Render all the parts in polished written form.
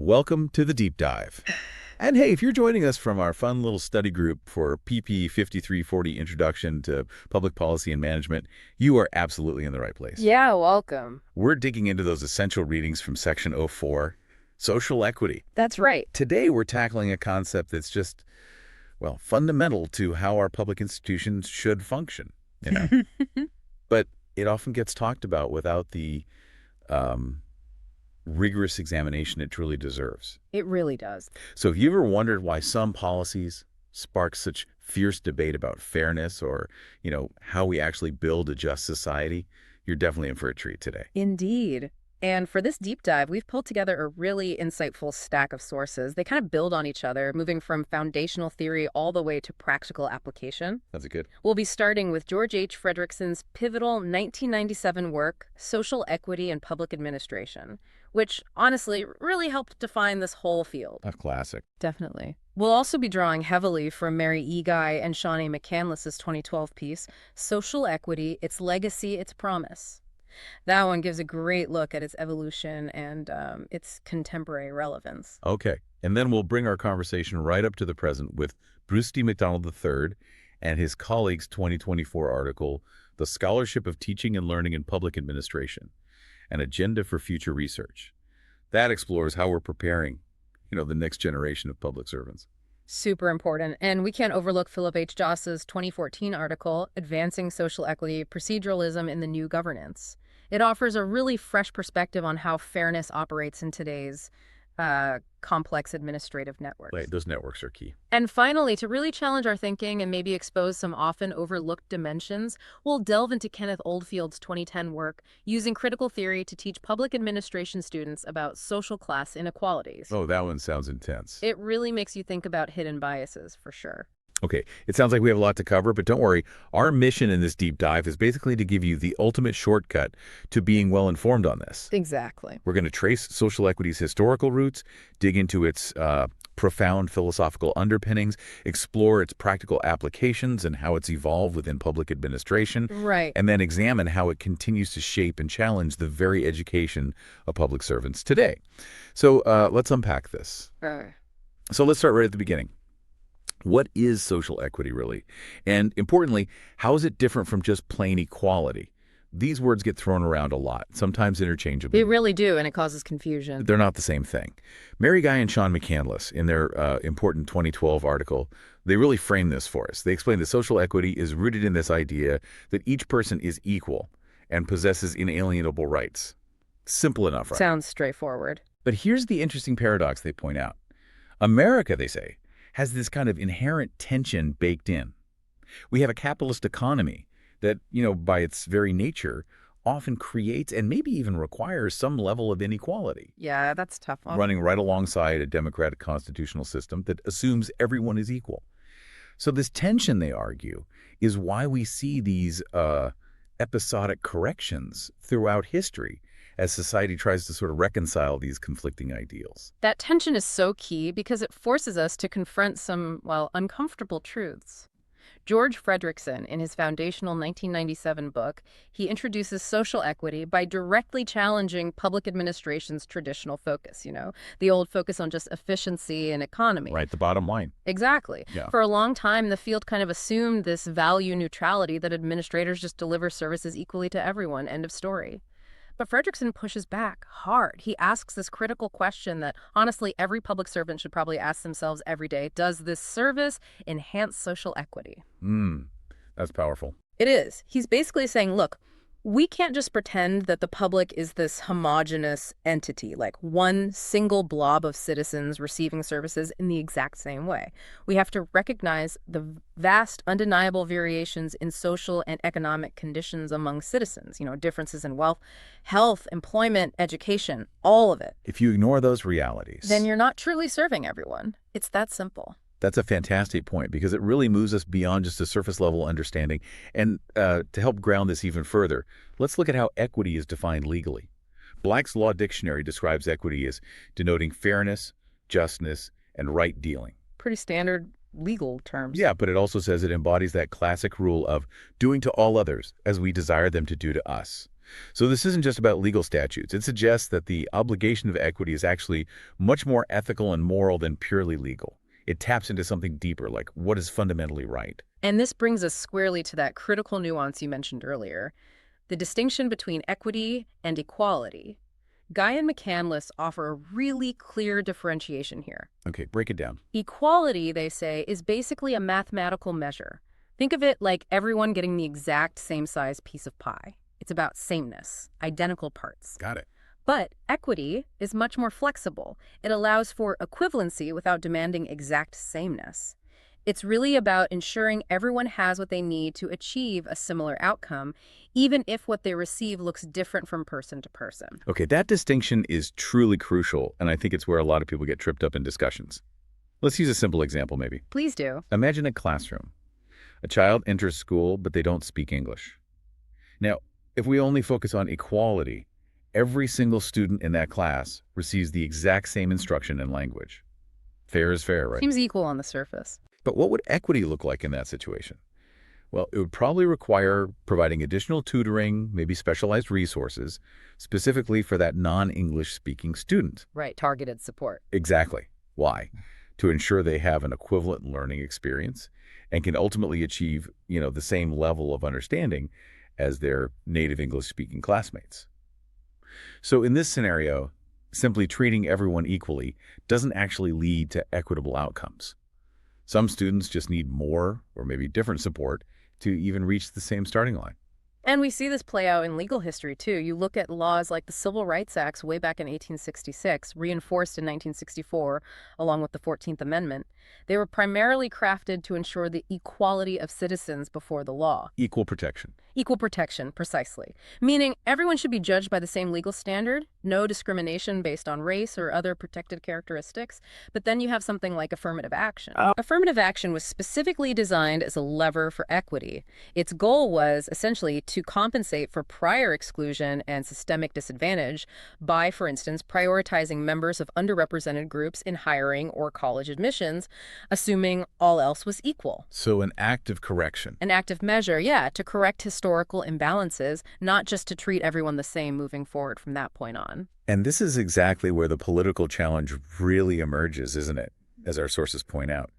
Welcome to the Deep Dive. And hey, if you're joining us from our fun little study group for PP 5340 Introduction to Public Policy and Management, you are absolutely in the right place. Yeah, welcome. We're digging into those essential readings from Section 04, Social Equity. That's right. Today, we're tackling a concept that's just, well, fundamental to how our public institutions should function, you know? But it often gets talked about without the rigorous examination it truly deserves. It really does. So have you ever wondered why some policies spark such fierce debate about fairness or, how we actually build a just society? You're definitely in for a treat today. Indeed. And for this deep dive, we've pulled together a really insightful stack of sources. They kind of build on each other, moving from foundational theory all the way to practical application. That's good. We'll be starting with George H. Fredrickson's pivotal 1997 work, Social Equity and Public Administration, which honestly really helped define this whole field. A classic. Definitely. We'll also be drawing heavily from Mary E. Guy and Shawnee McCandless's 2012 piece, Social Equity, Its Legacy, Its Promise. That one gives a great look at its evolution and its contemporary relevance. Okay. And then we'll bring our conversation right up to the present with Bruce D. McDonald III and his colleagues' 2024 article, The Scholarship of Teaching and Learning in Public Administration, an Agenda for Future Research. That explores how we're preparing, the next generation of public servants. Super important. And we can't overlook Philip H. Joss's 2014 article, Advancing Social Equity, Proceduralism in the New Governance. It offers a really fresh perspective on how fairness operates in today's complex administrative networks. Right, those networks are key. And finally, to really challenge our thinking and maybe expose some often overlooked dimensions, we'll delve into Kenneth Oldfield's 2010 work, Using Critical Theory to Teach Public Administration Students About Social Class Inequalities. Oh, that one sounds intense. It really makes you think about hidden biases, for sure. Okay, it sounds like we have a lot to cover, but don't worry. Our mission in this deep dive is basically to give you the ultimate shortcut to being well-informed on this. Exactly. We're going to trace social equity's historical roots, dig into its profound philosophical underpinnings, explore its practical applications and how it's evolved within public administration, Right. and then examine how it continues to shape and challenge the very education of public servants today. So let's unpack this. So let's start right at the beginning. What is social equity really? And importantly, how is it different from just plain equality? These words get thrown around a lot, sometimes interchangeably. They really do, and it causes confusion. They're not the same thing. Mary Guy and Sean McCandless, in their important 2012 article, they really frame this for us. They explain that social equity is rooted in this idea that each person is equal and possesses inalienable rights. Simple enough, right? Sounds straightforward. But here's the interesting paradox they point out. America, they say, has this kind of inherent tension baked in. We have a capitalist economy that, by its very nature, often creates and maybe even requires some level of inequality. Yeah, that's tough. Running right alongside a democratic constitutional system that assumes everyone is equal. So this tension, they argue, is why we see these episodic corrections throughout history as society tries to sort of reconcile these conflicting ideals. That tension is so key because it forces us to confront some, uncomfortable truths. George Fredrickson, in his foundational 1997 book, he introduces social equity by directly challenging public administration's traditional focus, the old focus on just efficiency and economy. Right, the bottom line. Exactly. Yeah. For a long time, the field kind of assumed this value neutrality that administrators just deliver services equally to everyone, end of story. But Fredrickson pushes back hard. He asks this critical question that, honestly, every public servant should probably ask themselves every day. Does this service enhance social equity? That's powerful. It is. He's basically saying, look, we can't just pretend that the public is this homogenous entity, like one single blob of citizens receiving services in the exact same way. We have to recognize the vast, undeniable variations in social and economic conditions among citizens, differences in wealth, health, employment, education, all of it. If you ignore those realities, Then you're not truly serving everyone. It's that simple. that's a fantastic point because it really moves us beyond just a surface level understanding. And to help ground this even further, let's look at how equity is defined legally. Black's Law Dictionary describes equity as denoting fairness, justness, and right dealing. Pretty standard legal terms. Yeah, but it also says it embodies that classic rule of doing to all others as we desire them to do to us. So this isn't just about legal statutes. It suggests that the obligation of equity is actually much more ethical and moral than purely legal. It taps into something deeper, like what is fundamentally right. And this brings us squarely to that critical nuance you mentioned earlier, the distinction between equity and equality. Guy and McCandless offer a really clear differentiation here. Okay, break it down. Equality, they say, is basically a mathematical measure. Think of it like everyone getting the exact same size piece of pie. It's about sameness, identical parts. Got it. But equity is much more flexible. It allows for equivalency without demanding exact sameness. It's really about ensuring everyone has what they need to achieve a similar outcome, even if what they receive looks different from person to person. Okay, that distinction is truly crucial, and I think it's where a lot of people get tripped up in discussions. Let's use a simple example, maybe. Please do. Imagine a classroom. A child enters school, but they don't speak English. Now, if we only focus on equality, every single student in that class receives the exact same instruction and language. Fair is fair, right? Seems equal on the surface. But what would equity look like in that situation? Well, it would probably require providing additional tutoring, maybe specialized resources, specifically for that non-English speaking student. Right, targeted support. Exactly. Why? To ensure they have an equivalent learning experience and can ultimately achieve, the same level of understanding as their native English-speaking classmates. So in this scenario, simply treating everyone equally doesn't actually lead to equitable outcomes. Some students just need more or maybe different support to even reach the same starting line. And we see this play out in legal history, too. You look at laws like the Civil Rights Acts way back in 1866, reinforced in 1964, along with the 14th Amendment. They were primarily crafted to ensure the equality of citizens before the law. Equal protection. Equal protection, precisely. Meaning everyone should be judged by the same legal standard, no discrimination based on race or other protected characteristics. But then you have something like affirmative action. Affirmative action was specifically designed as a lever for equity. Its goal was essentially to compensate for prior exclusion and systemic disadvantage by, for instance, prioritizing members of underrepresented groups in hiring or college admissions, assuming all else was equal. So an act of correction. An active measure, yeah, to correct historical imbalances, not just to treat everyone the same moving forward from that point on. And this is exactly where the political challenge really emerges, isn't it? As our sources point out.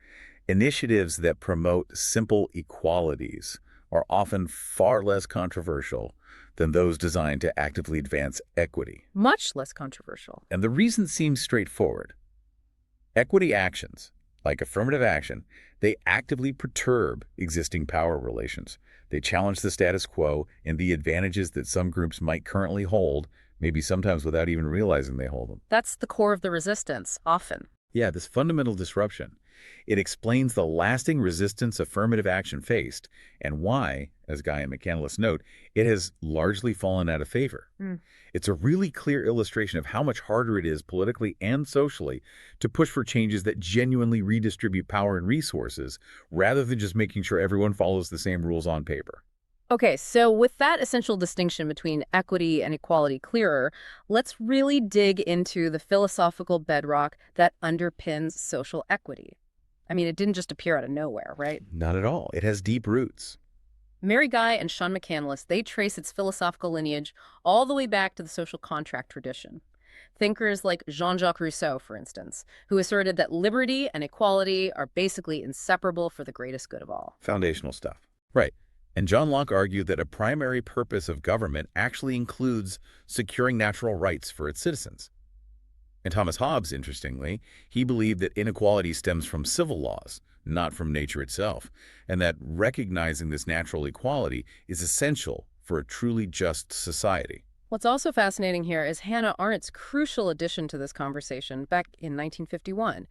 Initiatives that promote simple equalities are often far less controversial than those designed to actively advance equity. Much less controversial. And the reason seems straightforward. Equity actions, like affirmative action, they actively perturb existing power relations. They challenge the status quo and the advantages that some groups might currently hold, maybe sometimes without even realizing they hold them. That's the core of the resistance, often. Yeah, this fundamental disruption. It explains the lasting resistance affirmative action faced and why, as Guy and McCandless note, it has largely fallen out of favor. It's a really clear illustration of how much harder it is politically and socially to push for changes that genuinely redistribute power and resources rather than just making sure everyone follows the same rules on paper. Okay, so with that essential distinction between equity and equality clearer, let's really dig into the philosophical bedrock that underpins social equity. I mean, it didn't just appear out of nowhere, right? Not at all. It has deep roots. Mary Guy and Sean McCandless, they trace its philosophical lineage all the way back to the social contract tradition. Thinkers like Jean-Jacques Rousseau, for instance, who asserted that liberty and equality are basically inseparable for the greatest good of all. Foundational stuff. Right. And John Locke argued that a primary purpose of government actually includes securing natural rights for its citizens. And Thomas Hobbes, interestingly, he believed that inequality stems from civil laws, not from nature itself, and that recognizing this natural equality is essential for a truly just society. What's also fascinating here is Hannah Arendt's crucial addition to this conversation back in 1951.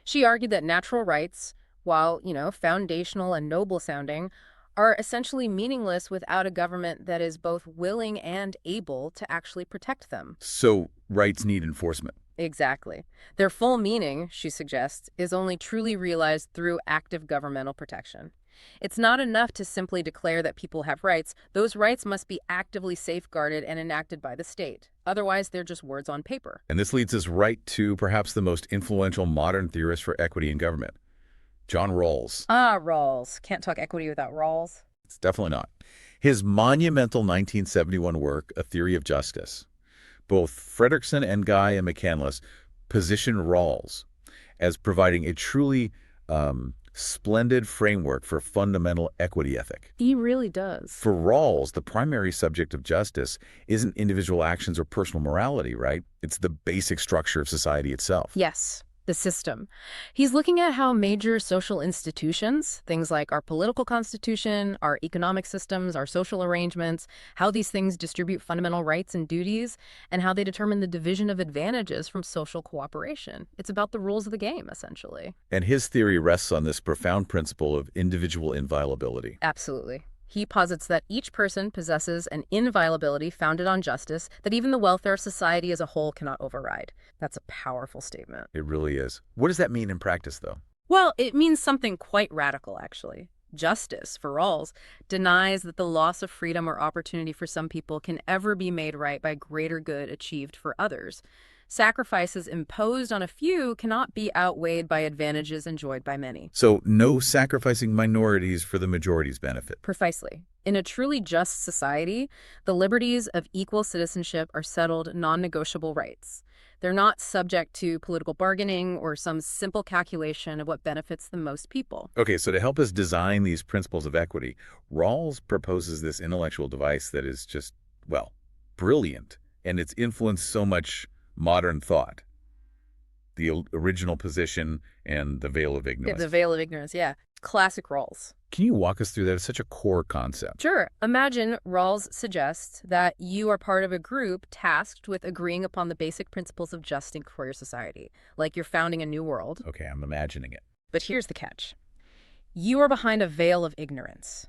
She argued that natural rights, while, foundational and noble sounding, are essentially meaningless without a government that is both willing and able to actually protect them. So rights need enforcement. Exactly. Their full meaning, she suggests, is only truly realized through active governmental protection. It's not enough to simply declare that people have rights. Those rights must be actively safeguarded and enacted by the state. Otherwise, they're just words on paper. And this leads us right to perhaps the most influential modern theorist for equity in government, John Rawls. Ah, Rawls. Can't talk equity without Rawls. It's definitely not. His monumental 1971 work, A Theory of Justice, both Fredrickson and Guy and McCandless position Rawls as providing a truly splendid framework for fundamental equity ethic. He really does. For Rawls, the primary subject of justice isn't individual actions or personal morality, right? It's the basic structure of society itself. Yes, the system. He's looking at how major social institutions, things like our political constitution, our economic systems, our social arrangements, how these things distribute fundamental rights and duties, and how they determine the division of advantages from social cooperation. It's about the rules of the game, essentially. And his theory rests on this profound principle of individual inviolability. Absolutely. He posits that each person possesses an inviolability founded on justice that even the welfare of society as a whole cannot override. That's a powerful statement. It really is. What does that mean in practice, though? Well, it means something quite radical, actually. Justice, for Rawls, denies that the loss of freedom or opportunity for some people can ever be made right by greater good achieved for others. Sacrifices imposed on a few cannot be outweighed by advantages enjoyed by many. So no sacrificing minorities for the majority's benefit. Precisely. In a truly just society, the liberties of equal citizenship are settled non-negotiable rights. They're not subject to political bargaining or some simple calculation of what benefits the most people. Okay, so to help us design these principles of equity, Rawls proposes this intellectual device that is just, well, brilliant, and it's influenced so much modern thought. The original position and the veil of ignorance. The veil of ignorance, yeah. Classic Rawls. Can you walk us through that? It's such a core concept. Sure. Imagine Rawls suggests that you are part of a group tasked with agreeing upon the basic principles of justice for your society, like you're founding a new world. Okay, I'm imagining it. But here's the catch. You are behind a veil of ignorance.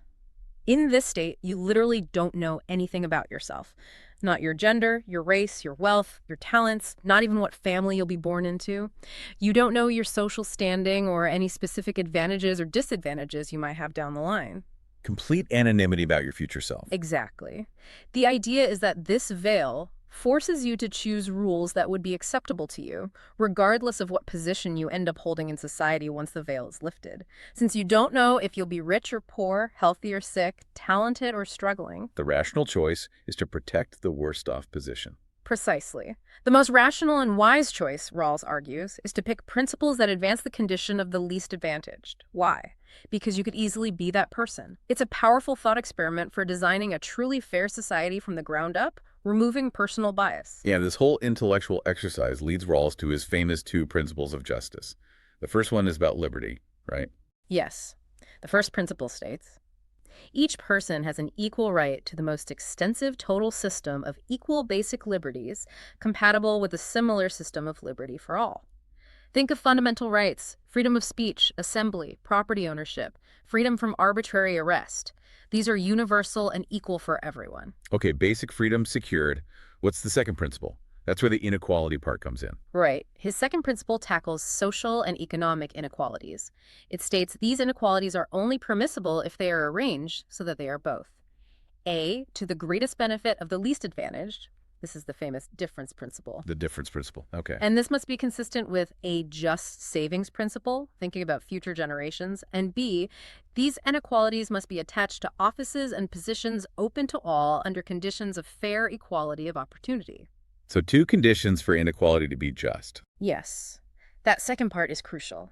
In this state, you literally don't know anything about yourself. Not your gender, your race, your wealth, your talents, not even what family you'll be born into. You don't know your social standing or any specific advantages or disadvantages you might have down the line. Complete anonymity about your future self. Exactly. The idea is that this veil forces you to choose rules that would be acceptable to you, regardless of what position you end up holding in society once the veil is lifted. Since you don't know if you'll be rich or poor, healthy or sick, talented or struggling. The rational choice is to protect the worst off position. Precisely. The most rational and wise choice, Rawls argues, is to pick principles that advance the condition of the least advantaged. Why? Because you could easily be that person. It's a powerful thought experiment for designing a truly fair society from the ground up, removing personal bias. Yeah, this whole intellectual exercise leads Rawls to his famous two principles of justice. The first one is about liberty, right? Yes. The first principle states, each person has an equal right to the most extensive total system of equal basic liberties compatible with a similar system of liberty for all. Think of fundamental rights, freedom of speech, assembly, property ownership, freedom from arbitrary arrest. These are universal and equal for everyone. Okay, basic freedom secured. What's the second principle? That's where the inequality part comes in. Right. His second principle tackles social and economic inequalities. It states these inequalities are only permissible if they are arranged so that they are both A, to the greatest benefit of the least advantaged. This is the famous difference principle. The difference principle, okay. And this must be consistent with a just savings principle, thinking about future generations. And B, these inequalities must be attached to offices and positions open to all under conditions of fair equality of opportunity. So two conditions for inequality to be just. Yes. That second part is crucial.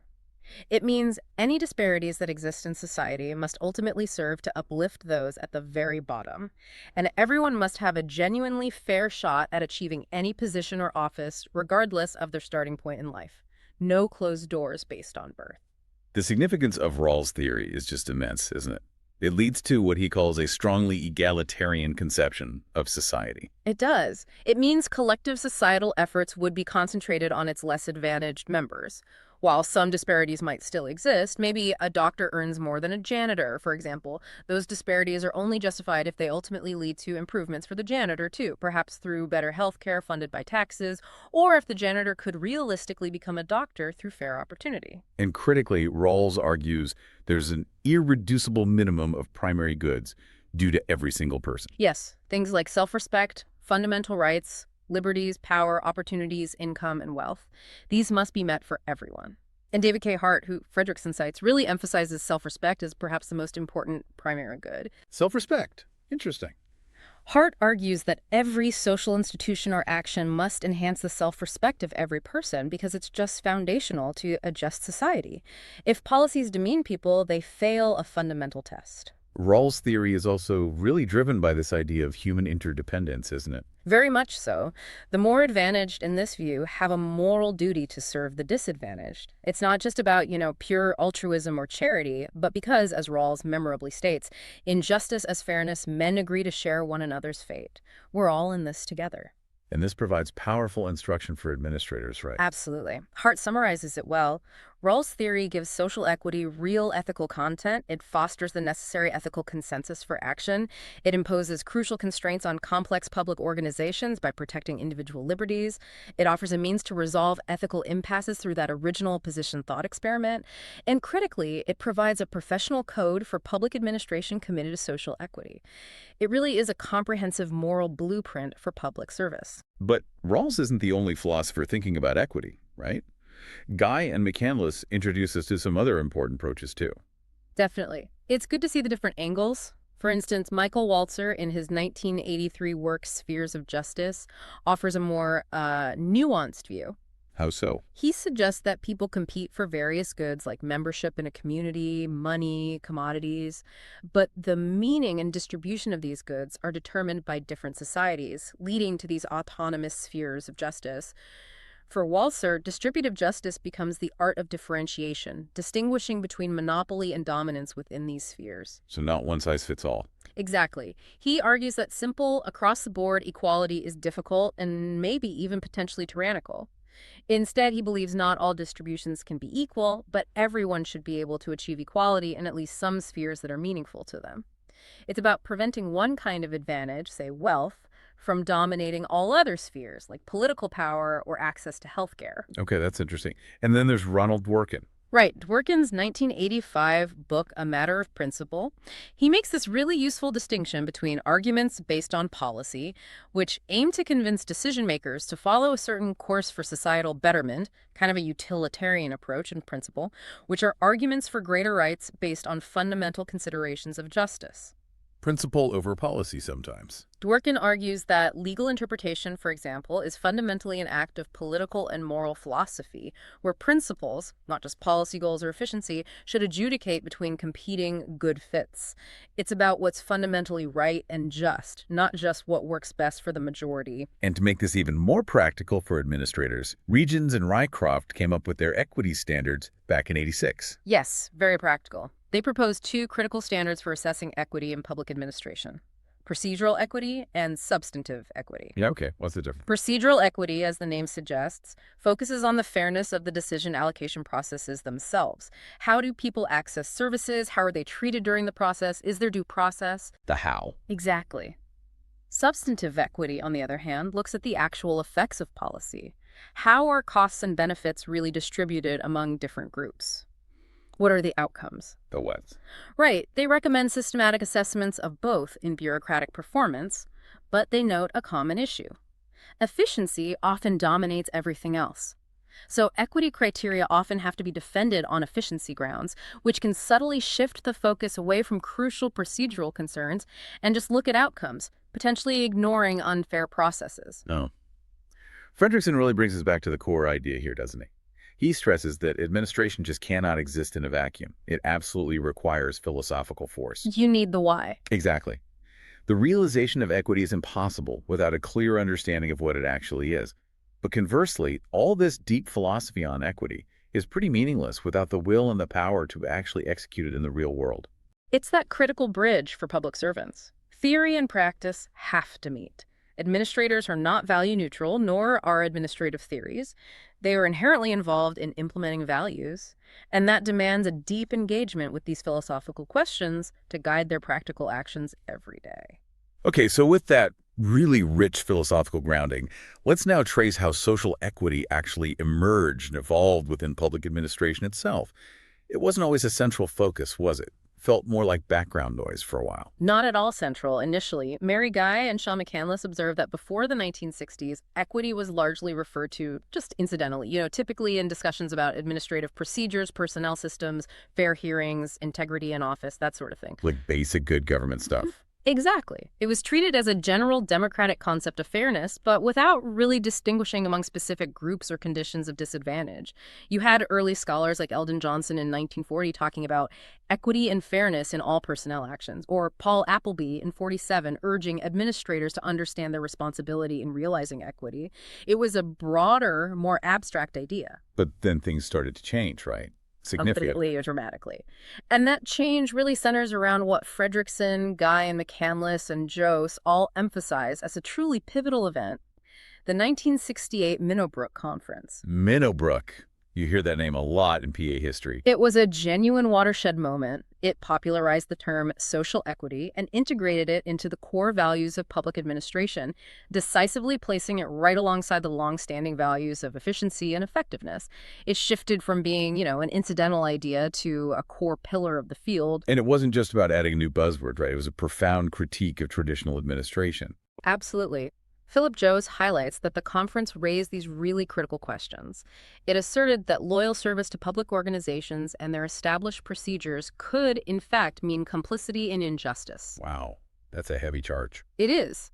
It means any disparities that exist in society must ultimately serve to uplift those at the very bottom, and everyone must have a genuinely fair shot at achieving any position or office, regardless of their starting point in life. No closed doors based on birth. The significance of Rawls' theory is just immense, isn't it? It leads to what he calls a strongly egalitarian conception of society. It does. It means collective societal efforts would be concentrated on its less advantaged members. While some disparities might still exist, maybe a doctor earns more than a janitor, for example, those disparities are only justified if they ultimately lead to improvements for the janitor, too, perhaps through better health care funded by taxes, or if the janitor could realistically become a doctor through fair opportunity. And critically, Rawls argues there's an irreducible minimum of primary goods due to every single person. Yes, things like self-respect, fundamental rights, liberties, power, opportunities, income, and wealth. These must be met for everyone. And David K. Hart, who Fredrickson cites, really emphasizes self-respect as perhaps the most important primary good. Self-respect. Interesting. Hart argues that every social institution or action must enhance the self-respect of every person because it's just foundational to a just society. If policies demean people, they fail a fundamental test. Rawls' theory is also really driven by this idea of human interdependence, isn't it? Very much so. The more advantaged in this view have a moral duty to serve the disadvantaged. It's not just about, pure altruism or charity, but because, as Rawls memorably states, in justice as fairness, men agree to share one another's fate. We're all in this together. And this provides powerful instruction for administrators, right? Absolutely. Hart summarizes it well. Rawls' theory gives social equity real ethical content. It fosters the necessary ethical consensus for action. It imposes crucial constraints on complex public organizations by protecting individual liberties. It offers a means to resolve ethical impasses through that original position thought experiment. And critically, it provides a professional code for public administration committed to social equity. It really is a comprehensive moral blueprint for public service. But Rawls isn't the only philosopher thinking about equity, right? Guy and McCandless introduce us to some other important approaches, too. Definitely. It's good to see the different angles. For instance, Michael Walzer, in his 1983 work Spheres of Justice, offers a more nuanced view. How so? He suggests that people compete for various goods like membership in a community, money, commodities, but the meaning and distribution of these goods are determined by different societies, leading to these autonomous spheres of justice. For Walzer, distributive justice becomes the art of differentiation, distinguishing between monopoly and dominance within these spheres. So not one size fits all. Exactly. He argues that simple, across-the-board equality is difficult and maybe even potentially tyrannical. Instead, he believes not all distributions can be equal, but everyone should be able to achieve equality in at least some spheres that are meaningful to them. It's about preventing one kind of advantage, say wealth, from dominating all other spheres, like political power or access to healthcare. Okay, that's interesting. And then there's Ronald Dworkin. Right. Dworkin's 1985 book, A Matter of Principle, he makes this really useful distinction between arguments based on policy, which aim to convince decision makers to follow a certain course for societal betterment, kind of a utilitarian approach in principle, which are arguments for greater rights based on fundamental considerations of justice. Principle over policy sometimes. Dworkin argues that legal interpretation, for example, is fundamentally an act of political and moral philosophy, where principles, not just policy goals or efficiency, should adjudicate between competing good fits. It's about what's fundamentally right and just, not just what works best for the majority. And to make this even more practical for administrators, Regions and Rycroft came up with their equity standards back in '86. Yes, very practical. They proposed two critical standards for assessing equity in public administration: procedural equity and substantive equity. Yeah, okay. What's the difference? Procedural equity, as the name suggests, focuses on the fairness of the decision allocation processes themselves. How do people access services? How are they treated during the process? Is there due process? The how. Exactly. Substantive equity, on the other hand, looks at the actual effects of policy. How are costs and benefits really distributed among different groups? What are the outcomes? The what? Right. They recommend systematic assessments of both in bureaucratic performance, but they note a common issue. Efficiency often dominates everything else. So equity criteria often have to be defended on efficiency grounds, which can subtly shift the focus away from crucial procedural concerns and just look at outcomes, potentially ignoring unfair processes. No. Fredrickson really brings us back to the core idea here, doesn't he? He stresses that administration just cannot exist in a vacuum. It absolutely requires philosophical force. You need the why. Exactly. The realization of equity is impossible without a clear understanding of what it actually is. But conversely, all this deep philosophy on equity is pretty meaningless without the will and the power to actually execute it in the real world. It's that critical bridge for public servants. Theory and practice have to meet. Administrators are not value neutral, nor are administrative theories. They are inherently involved in implementing values, and that demands a deep engagement with these philosophical questions to guide their practical actions every day. Okay, so with that really rich philosophical grounding, let's now trace how social equity actually emerged and evolved within public administration itself. It wasn't always a central focus, was it? Felt more like background noise for a while. Not at all central initially. Mary Guy and Sean McCandless observed that before the 1960s, equity was largely referred to just incidentally, typically in discussions about administrative procedures, personnel systems, fair hearings, integrity in office, that sort of thing. Like basic good government stuff. Exactly. It was treated as a general democratic concept of fairness, but without really distinguishing among specific groups or conditions of disadvantage. You had early scholars like Eldon Johnson in 1940 talking about equity and fairness in all personnel actions, or Paul Appleby in 47 urging administrators to understand their responsibility in realizing equity. It was a broader, more abstract idea. But then things started to change, right? Significantly. Completely or dramatically. And that change really centers around what Fredrickson, Guy, and McCandless and Jose all emphasize as a truly pivotal event, the 1968 Minnowbrook Conference. Minnowbrook. You hear that name a lot in PA history. It was a genuine watershed moment. It popularized the term social equity and integrated it into the core values of public administration, decisively placing it right alongside the long-standing values of efficiency and effectiveness. It shifted from being, an incidental idea to a core pillar of the field. And it wasn't just about adding a new buzzword, right? It was a profound critique of traditional administration. Absolutely. Philip Joes highlights that the conference raised these really critical questions. It asserted that loyal service to public organizations and their established procedures could, in fact, mean complicity in injustice. Wow, that's a heavy charge. It is.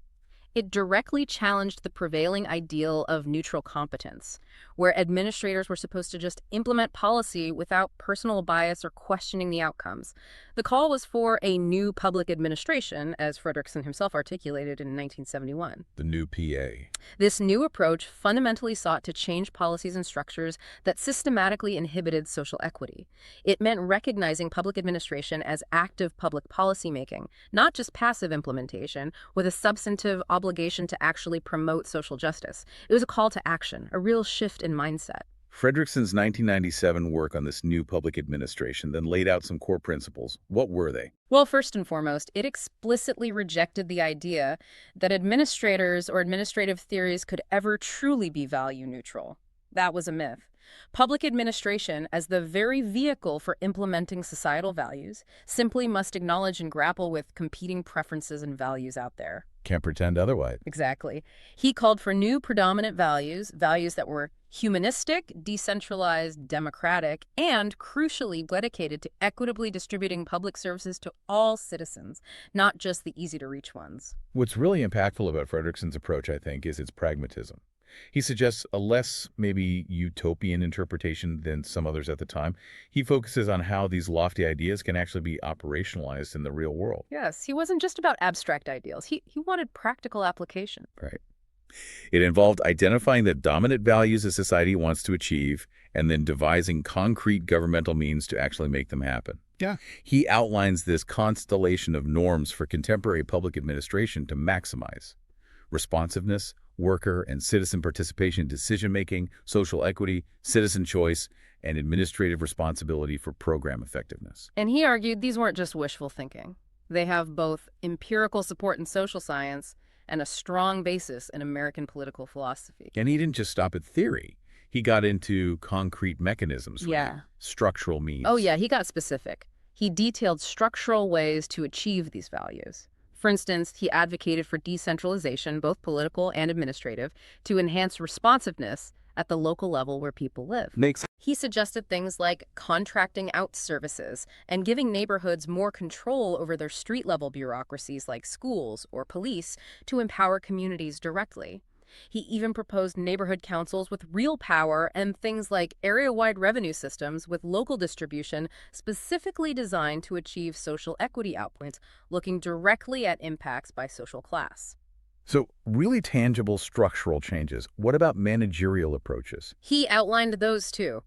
It directly challenged the prevailing ideal of neutral competence, where administrators were supposed to just implement policy without personal bias or questioning the outcomes. The call was for a new public administration, as Fredrickson himself articulated in 1971. The new PA. This new approach fundamentally sought to change policies and structures that systematically inhibited social equity. It meant recognizing public administration as active public policymaking, not just passive implementation, with a substantive obligation to actually promote social justice. It was a call to action, a real shift in mindset. Fredrickson's 1997 work on this new public administration then laid out some core principles. What were they? Well, first and foremost, it explicitly rejected the idea that administrators or administrative theories could ever truly be value neutral. That was a myth. Public administration, as the very vehicle for implementing societal values, simply must acknowledge and grapple with competing preferences and values out there. Can't pretend otherwise. Exactly. He called for new predominant values that were humanistic, decentralized, democratic, and crucially dedicated to equitably distributing public services to all citizens, not just the easy-to-reach ones. What's really impactful about Fredrickson's approach, I think, is its pragmatism. He suggests a less, maybe, utopian interpretation than some others at the time. He focuses on how these lofty ideas can actually be operationalized in the real world. Yes, he wasn't just about abstract ideals. He wanted practical application. Right. It involved identifying the dominant values a society wants to achieve and then devising concrete governmental means to actually make them happen. Yeah. He outlines this constellation of norms for contemporary public administration to maximize responsiveness, worker and citizen participation in decision-making, social equity, citizen choice, and administrative responsibility for program effectiveness. And he argued these weren't just wishful thinking. They have both empirical support in social science and a strong basis in American political philosophy. And he didn't just stop at theory. He got into concrete mechanisms, Yeah. structural means. Oh, yeah, he got specific. He detailed structural ways to achieve these values. For instance, he advocated for decentralization, both political and administrative, to enhance responsiveness at the local level where people live. He suggested things like contracting out services and giving neighborhoods more control over their street-level bureaucracies like schools or police to empower communities directly. He even proposed neighborhood councils with real power and things like area-wide revenue systems with local distribution specifically designed to achieve social equity outpoints, looking directly at impacts by social class. So really tangible structural changes. What about managerial approaches? He outlined those too.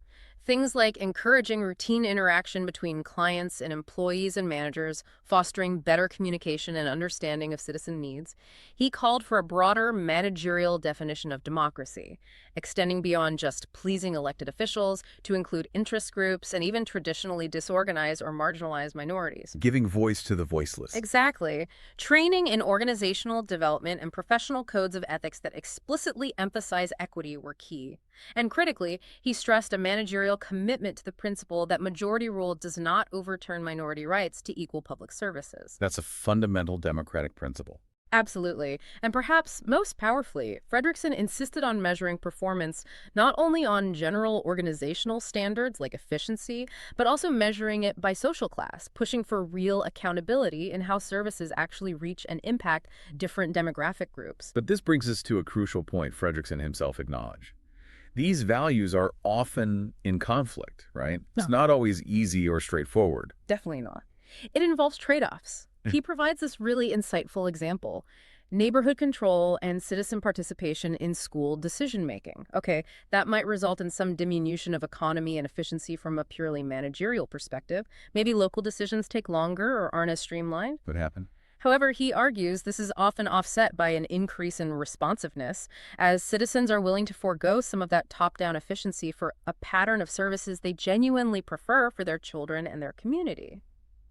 Things like encouraging routine interaction between clients and employees and managers, fostering better communication and understanding of citizen needs. He called for a broader managerial definition of democracy, extending beyond just pleasing elected officials to include interest groups and even traditionally disorganized or marginalized minorities. Giving voice to the voiceless. Exactly. Training in organizational development and professional codes of ethics that explicitly emphasize equity were key. And critically, he stressed a managerial commitment to the principle that majority rule does not overturn minority rights to equal public services. That's a fundamental democratic principle. Absolutely. And perhaps most powerfully, Fredrickson insisted on measuring performance not only on general organizational standards like efficiency, but also measuring it by social class, pushing for real accountability in how services actually reach and impact different demographic groups. But this brings us to a crucial point Fredrickson himself acknowledged. These values are often in conflict, right? It's No, not always easy or straightforward. definitely not. It involves trade-offs. He provides this really insightful example. Neighborhood control and citizen participation in school decision-making. Okay, that might result in some diminution of economy and efficiency from a purely managerial perspective. Maybe local decisions take longer or aren't as streamlined. What happened? However, he argues this is often offset by an increase in responsiveness, as citizens are willing to forego some of that top-down efficiency for a pattern of services they genuinely prefer for their children and their community.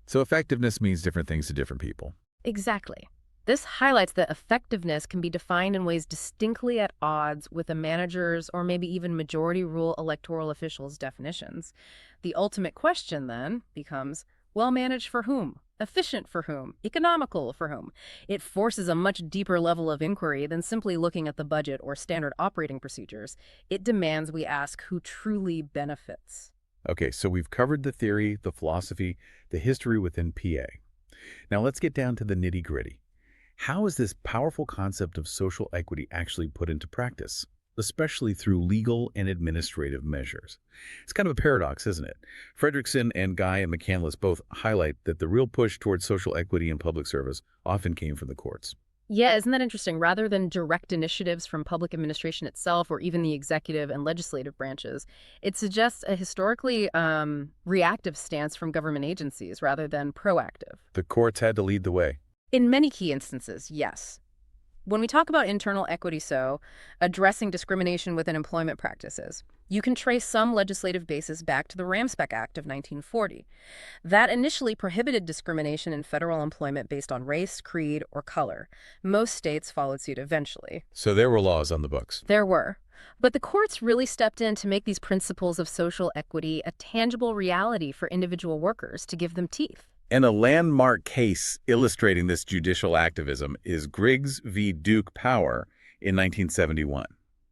So effectiveness means different things to different people. Exactly. This highlights that effectiveness can be defined in ways distinctly at odds with a manager's or maybe even majority rule electoral officials' definitions. The ultimate question, then, becomes, well managed for whom? Efficient for whom? Economical for whom? It forces a much deeper level of inquiry than simply looking at the budget or standard operating procedures. It demands we ask who truly benefits. Okay, so we've covered the theory, the philosophy, the history within PA. Now let's get down to the nitty-gritty. How is this powerful concept of social equity actually put into practice, especially through legal and administrative measures? It's kind of a paradox, isn't it? Fredrickson and Guy and McCandless both highlight that the real push towards social equity in public service often came from the courts. Yeah, isn't that interesting? Rather than direct initiatives from public administration itself or even the executive and legislative branches, it suggests a historically reactive stance from government agencies rather than proactive. The courts had to lead the way. In many key instances, yes. When we talk about internal equity, addressing discrimination within employment practices, you can trace some legislative basis back to the Ramspec Act of 1940. That initially prohibited discrimination in federal employment based on race, creed, or color. Most states followed suit eventually. So there were laws on the books. There were. But the courts really stepped in to make these principles of social equity a tangible reality for individual workers to give them teeth. And a landmark case illustrating this judicial activism is Griggs v. Duke Power in 1971.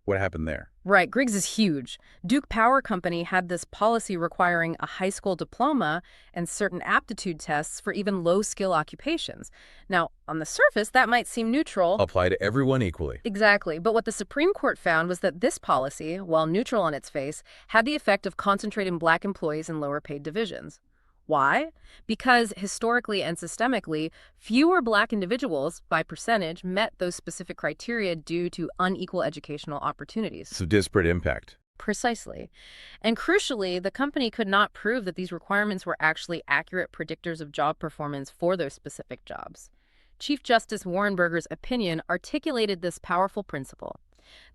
What happened there? Right, Griggs is huge. Duke Power Company had this policy requiring a high school diploma and certain aptitude tests for even low-skill occupations. Now, on the surface, that might seem neutral. Apply to everyone equally. Exactly, but what the Supreme Court found was that this policy, while neutral on its face, had the effect of concentrating black employees in lower-paid divisions. Why? Because historically and systemically, fewer black individuals, by percentage, met those specific criteria due to unequal educational opportunities. So disparate impact. Precisely. And crucially, the company could not prove that these requirements were actually accurate predictors of job performance for those specific jobs. Chief Justice Warren Burger's opinion articulated this powerful principle.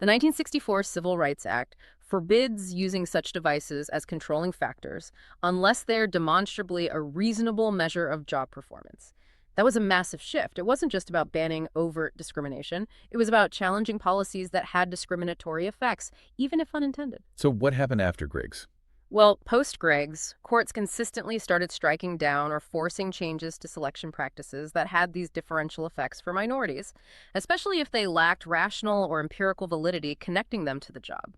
The 1964 Civil Rights Act forbids using such devices as controlling factors unless they're demonstrably a reasonable measure of job performance. That was a massive shift. It wasn't just about banning overt discrimination. It was about challenging policies that had discriminatory effects, even if unintended. So what happened after Griggs? Well, post-Greggs, courts consistently started striking down or forcing changes to selection practices that had these differential effects for minorities, especially if they lacked rational or empirical validity connecting them to the job.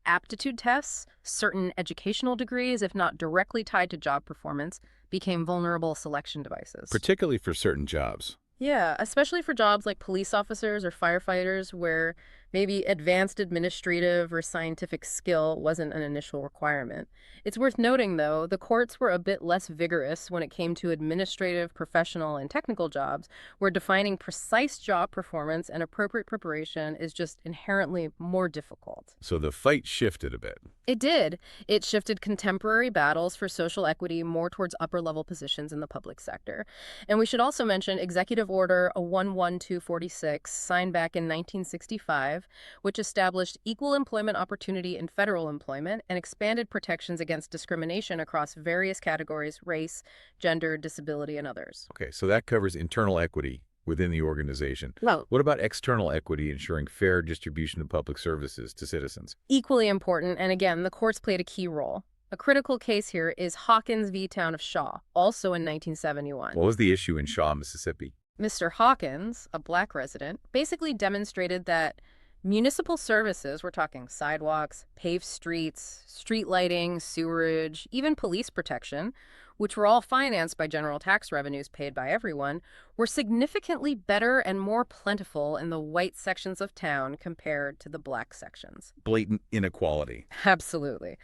Aptitude tests, certain educational degrees, if not directly tied to job performance, became vulnerable selection devices. Particularly for certain jobs. Yeah, especially for jobs like police officers or firefighters where maybe advanced administrative or scientific skill wasn't an initial requirement. It's worth noting, though, the courts were a bit less vigorous when it came to administrative, professional, and technical jobs, where defining precise job performance and appropriate preparation is just inherently more difficult. So the fight shifted a bit. It did. It shifted contemporary battles for social equity more towards upper-level positions in the public sector. And we should also mention Executive Order 11246, signed back in 1965, which established equal employment opportunity in federal employment and expanded protections against discrimination across various categories: race, gender, disability, and others. Okay, so that covers internal equity within the organization. Well, What about external equity, ensuring fair distribution of public services to citizens? equally important, and again, the courts played a key role. A critical case here is Hawkins v. Town of Shaw, also in 1971. What was the issue in Shaw, Mississippi? Mr. Hawkins, a black resident, basically demonstrated that municipal services, we're talking sidewalks, paved streets, street lighting, sewerage, even police protection, which were all financed by general tax revenues paid by everyone, were significantly better and more plentiful in the white sections of town compared to the black sections. Blatant inequality. Absolutely.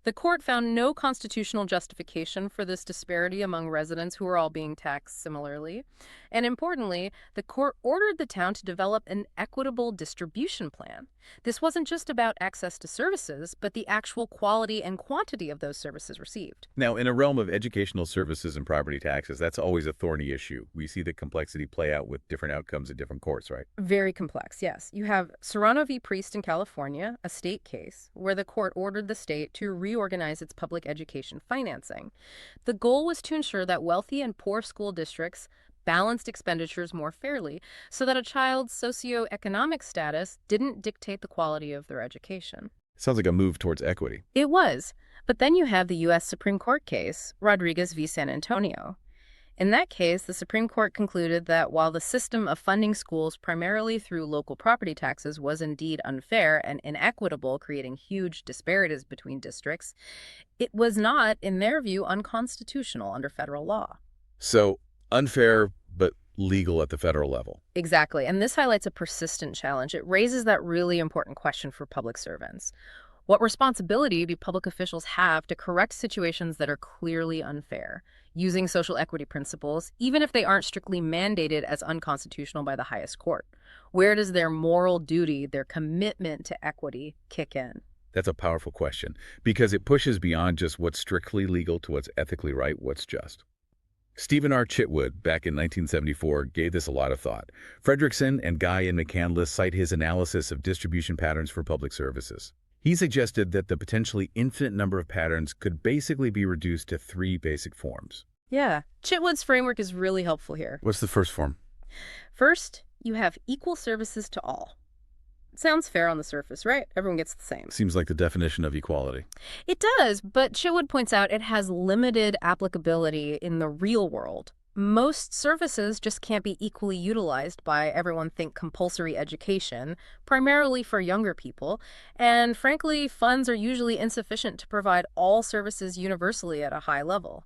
The court found no constitutional justification for this disparity among residents who were all being taxed similarly. And importantly, the court ordered the town to develop an equitable distribution plan. This wasn't just about access to services, but the actual quality and quantity of those services received. Now, in a realm of educational services and property taxes, that's always a thorny issue. We see the complexity play out with different outcomes in different courts, right? Very complex, yes. You have Serrano v. Priest in California, a state case, where the court ordered the state to reorganize its public education financing. The goal was to ensure that wealthy and poor school districts balanced expenditures more fairly so that a child's socioeconomic status didn't dictate the quality of their education. Sounds like a move towards equity. It was. But then you have the U.S. Supreme Court case, Rodriguez v. San Antonio. In that case, the Supreme Court concluded that while the system of funding schools primarily through local property taxes was indeed unfair and inequitable, creating huge disparities between districts, it was not, in their view, unconstitutional under federal law. So, unfair, but legal at the federal level. Exactly. And this highlights a persistent challenge. It raises that really important question for public servants. What responsibility do public officials have to correct situations that are clearly unfair, using social equity principles, even if they aren't strictly mandated as unconstitutional by the highest court? Where does their moral duty, their commitment to equity, kick in? That's a powerful question, because it pushes beyond just what's strictly legal to what's ethically right, what's just. Stephen R. Chitwood, back in 1974, gave this a lot of thought. Fredrickson and Guy and McCandless cite his analysis of distribution patterns for public services. He suggested that the potentially infinite number of patterns could basically be reduced to 3 basic forms. Yeah, Chitwood's framework is really helpful here. What's the first form? First, you have equal services to all. Sounds fair on the surface, right? Everyone gets the same. Seems like the definition of equality. It does, but Chitwood points out it has limited applicability in the real world. Most services just can't be equally utilized by everyone. Think compulsory education, primarily for younger people, and frankly, funds are usually insufficient to provide all services universally at a high level.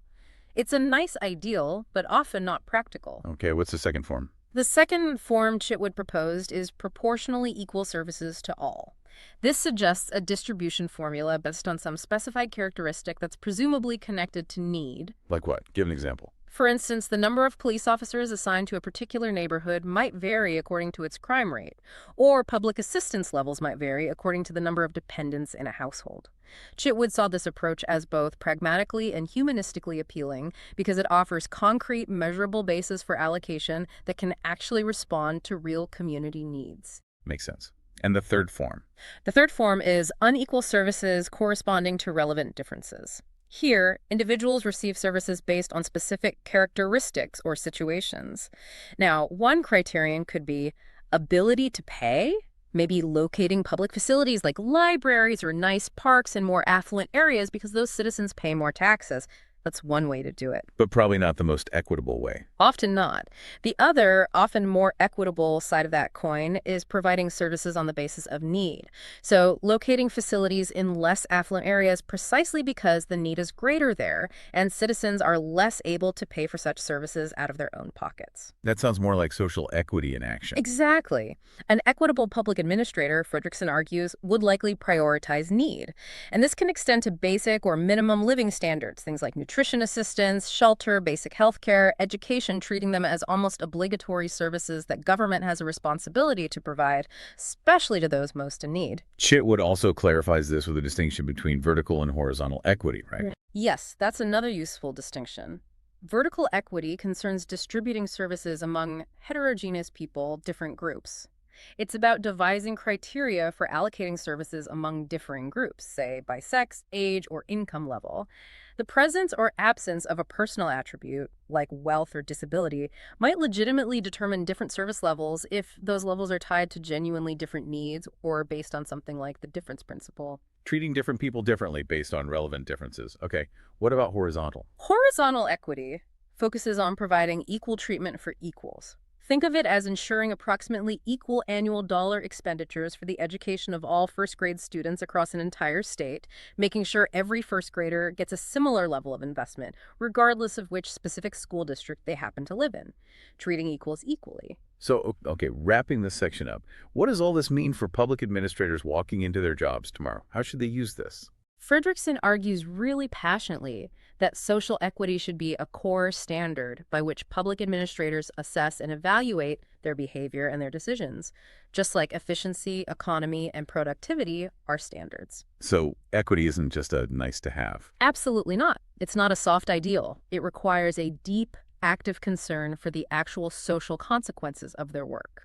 It's a nice ideal, but often not practical. Okay, what's the second form? The second form Chitwood proposed is proportionally equal services to all. This suggests a distribution formula based on some specified characteristic that's presumably connected to need. Like what? Give an example. For instance, the number of police officers assigned to a particular neighborhood might vary according to its crime rate, or public assistance levels might vary according to the number of dependents in a household. Chitwood saw this approach as both pragmatically and humanistically appealing because it offers concrete, measurable basis for allocation that can actually respond to real community needs. Makes sense. And the third form? The third form is unequal services corresponding to relevant differences. Here, individuals receive services based on specific characteristics or situations. Now, one criterion could be ability to pay, maybe locating public facilities like libraries or nice parks in more affluent areas because those citizens pay more taxes. That's one way to do it. But probably not the most equitable way. Often not. The other, often more equitable side of that coin is providing services on the basis of need. So locating facilities in less affluent areas precisely because the need is greater there and citizens are less able to pay for such services out of their own pockets. That sounds more like social equity in action. Exactly. An equitable public administrator, Fredrickson argues, would likely prioritize need. And this can extend to basic or minimum living standards, things like nutrition assistance, shelter, basic health care, education, treating them as almost obligatory services that government has a responsibility to provide, especially to those most in need. Chitwood also clarifies this with a distinction between vertical and horizontal equity, right? Yes, that's another useful distinction. Vertical equity concerns distributing services among heterogeneous people, different groups. It's about devising criteria for allocating services among differing groups, say by sex, age, or income level. The presence or absence of a personal attribute, like wealth or disability, might legitimately determine different service levels if those levels are tied to genuinely different needs or based on something like the difference principle. Treating different people differently based on relevant differences. Okay, what about horizontal? Horizontal equity focuses on providing equal treatment for equals. Think of it as ensuring approximately equal annual dollar expenditures for the education of all first-grade students across an entire state, making sure every first grader gets a similar level of investment, regardless of which specific school district they happen to live in. Treating equals equally. So, okay, wrapping this section up, what does all this mean for public administrators walking into their jobs tomorrow? How should they use this? Fredrickson argues really passionately that social equity should be a core standard by which public administrators assess and evaluate their behavior and their decisions, just like efficiency, economy, and productivity are standards. So equity isn't just a nice to have. Absolutely not. It's not a soft ideal. It requires a deep, active concern for the actual social consequences of their work.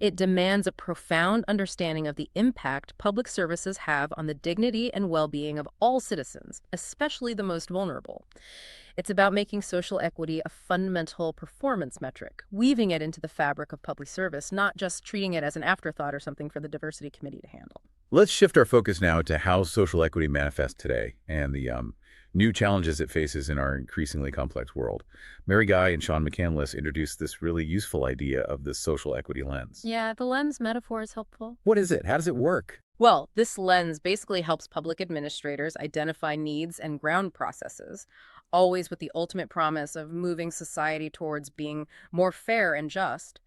It demands a profound understanding of the impact public services have on the dignity and well-being of all citizens, especially the most vulnerable. It's about making social equity a fundamental performance metric, weaving it into the fabric of public service, not just treating it as an afterthought or something for the diversity committee to handle. Let's shift our focus now to how social equity manifests today and the new challenges it faces in our increasingly complex world. Mary Guy and Sean McCandless introduced this really useful idea of the social equity lens. Yeah, the lens metaphor is helpful. What is it? How does it work? Well, this lens basically helps public administrators identify needs and ground processes, always with the ultimate promise of moving society towards being more fair and just.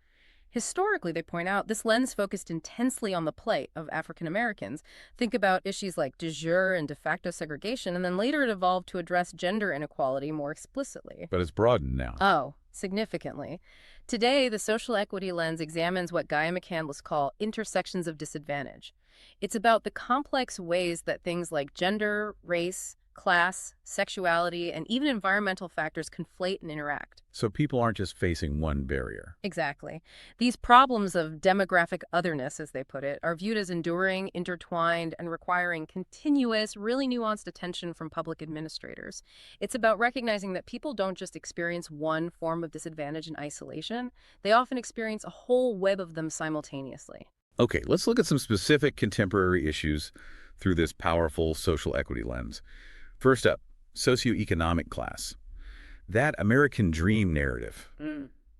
Historically, they point out, this lens focused intensely on the plight of African Americans. Think about issues like de jure and de facto segregation, and then later it evolved to address gender inequality more explicitly. But it's broadened now. Oh, significantly. Today, the social equity lens examines what Guy and McCandless call intersections of disadvantage. It's about the complex ways that things like gender, race, class, sexuality, and even environmental factors conflate and interact. So people aren't just facing one barrier. Exactly. These problems of demographic otherness, as they put it, are viewed as enduring, intertwined, and requiring continuous, really nuanced attention from public administrators. It's about recognizing that people don't just experience one form of disadvantage in isolation. They often experience a whole web of them simultaneously. Okay, let's look at some specific contemporary issues through this powerful social equity lens. First up, socioeconomic class. That American dream narrative.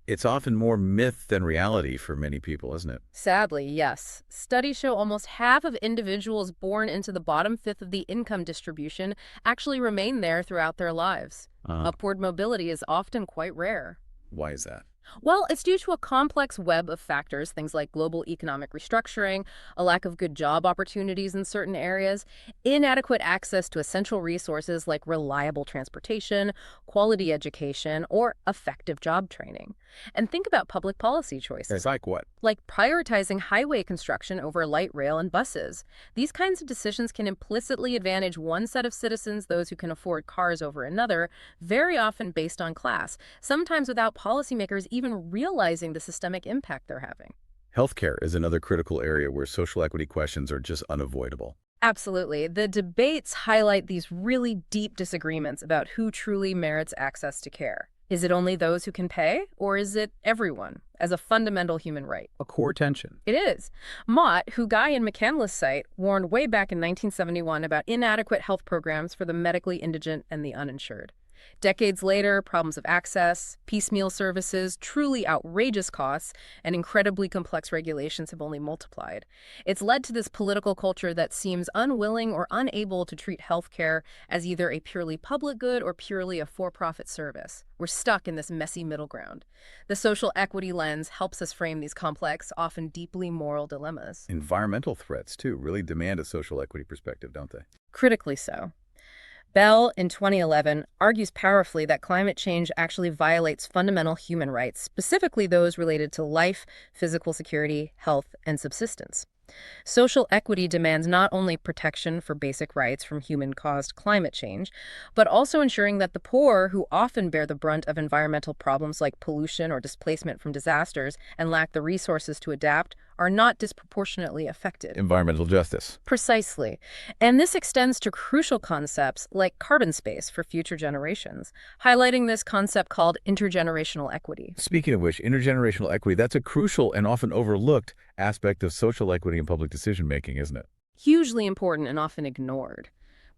It's often more myth than reality for many people, isn't it? Sadly, yes. Studies show almost half of individuals born into the bottom fifth of the income distribution actually remain there throughout their lives. Upward mobility is often quite rare. Why is that? Well, it's due to a complex web of factors, things like global economic restructuring, a lack of good job opportunities in certain areas, inadequate access to essential resources like reliable transportation, quality education, or effective job training. And think about public policy choices. It's like what? Like prioritizing highway construction over light rail and buses. These kinds of decisions can implicitly advantage one set of citizens, those who can afford cars over another, very often based on class, sometimes without policymakers even realizing the systemic impact they're having. Healthcare is another critical area where social equity questions are just unavoidable. Absolutely. The debates highlight these really deep disagreements about who truly merits access to care. Is it only those who can pay, or is it everyone, as a fundamental human right? A core tension. It is. Mott, who Guy and McCandless cite, warned way back in 1971 about inadequate health programs for the medically indigent and the uninsured. Decades later, problems of access, piecemeal services, truly outrageous costs, and incredibly complex regulations have only multiplied. It's led to this political culture that seems unwilling or unable to treat healthcare as either a purely public good or purely a for-profit service. We're stuck in this messy middle ground. The social equity lens helps us frame these complex, often deeply moral dilemmas. Environmental threats, too, really demand a social equity perspective, don't they? Critically so. Bell, in 2011, argues powerfully that climate change actually violates fundamental human rights, specifically those related to life, physical security, health, and subsistence. Social equity demands not only protection for basic rights from human-caused climate change, but also ensuring that the poor, who often bear the brunt of environmental problems like pollution or displacement from disasters and lack the resources to adapt, are not disproportionately affected. Environmental justice. Precisely. And this extends to crucial concepts like carbon space for future generations, highlighting this concept called intergenerational equity. Speaking of which, intergenerational equity, that's a crucial and often overlooked aspect of social equity in public decision-making, isn't it? Hugely important and often ignored.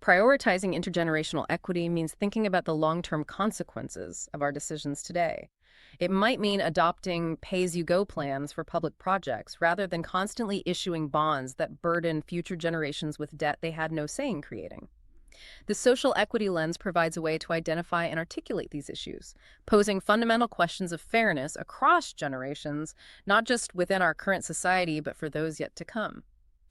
Prioritizing intergenerational equity means thinking about the long-term consequences of our decisions today. It might mean adopting pay-as-you-go plans for public projects rather than constantly issuing bonds that burden future generations with debt they had no say in creating. The social equity lens provides a way to identify and articulate these issues, posing fundamental questions of fairness across generations, not just within our current society, but for those yet to come.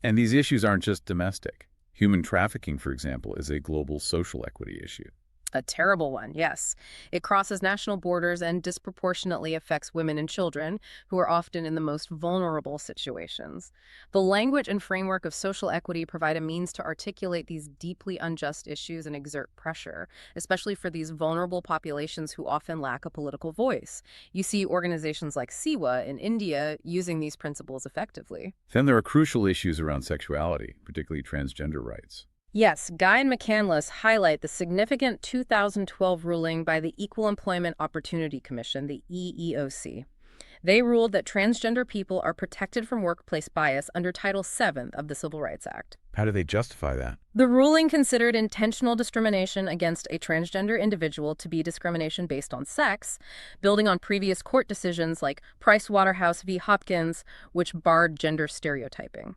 And these issues aren't just domestic. Human trafficking, for example, is a global social equity issue. A terrible one, yes. It crosses national borders and disproportionately affects women and children, who are often in the most vulnerable situations. The language and framework of social equity provide a means to articulate these deeply unjust issues and exert pressure, especially for these vulnerable populations who often lack a political voice. You see organizations like SIWA in India using these principles effectively. Then there are crucial issues around sexuality, particularly transgender rights. Yes, Guy and McCandless highlight the significant 2012 ruling by the Equal Employment Opportunity Commission, the EEOC. They ruled that transgender people are protected from workplace bias under Title VII of the Civil Rights Act. How do they justify that? The ruling considered intentional discrimination against a transgender individual to be discrimination based on sex, building on previous court decisions like Pricewaterhouse v. Hopkins, which barred gender stereotyping.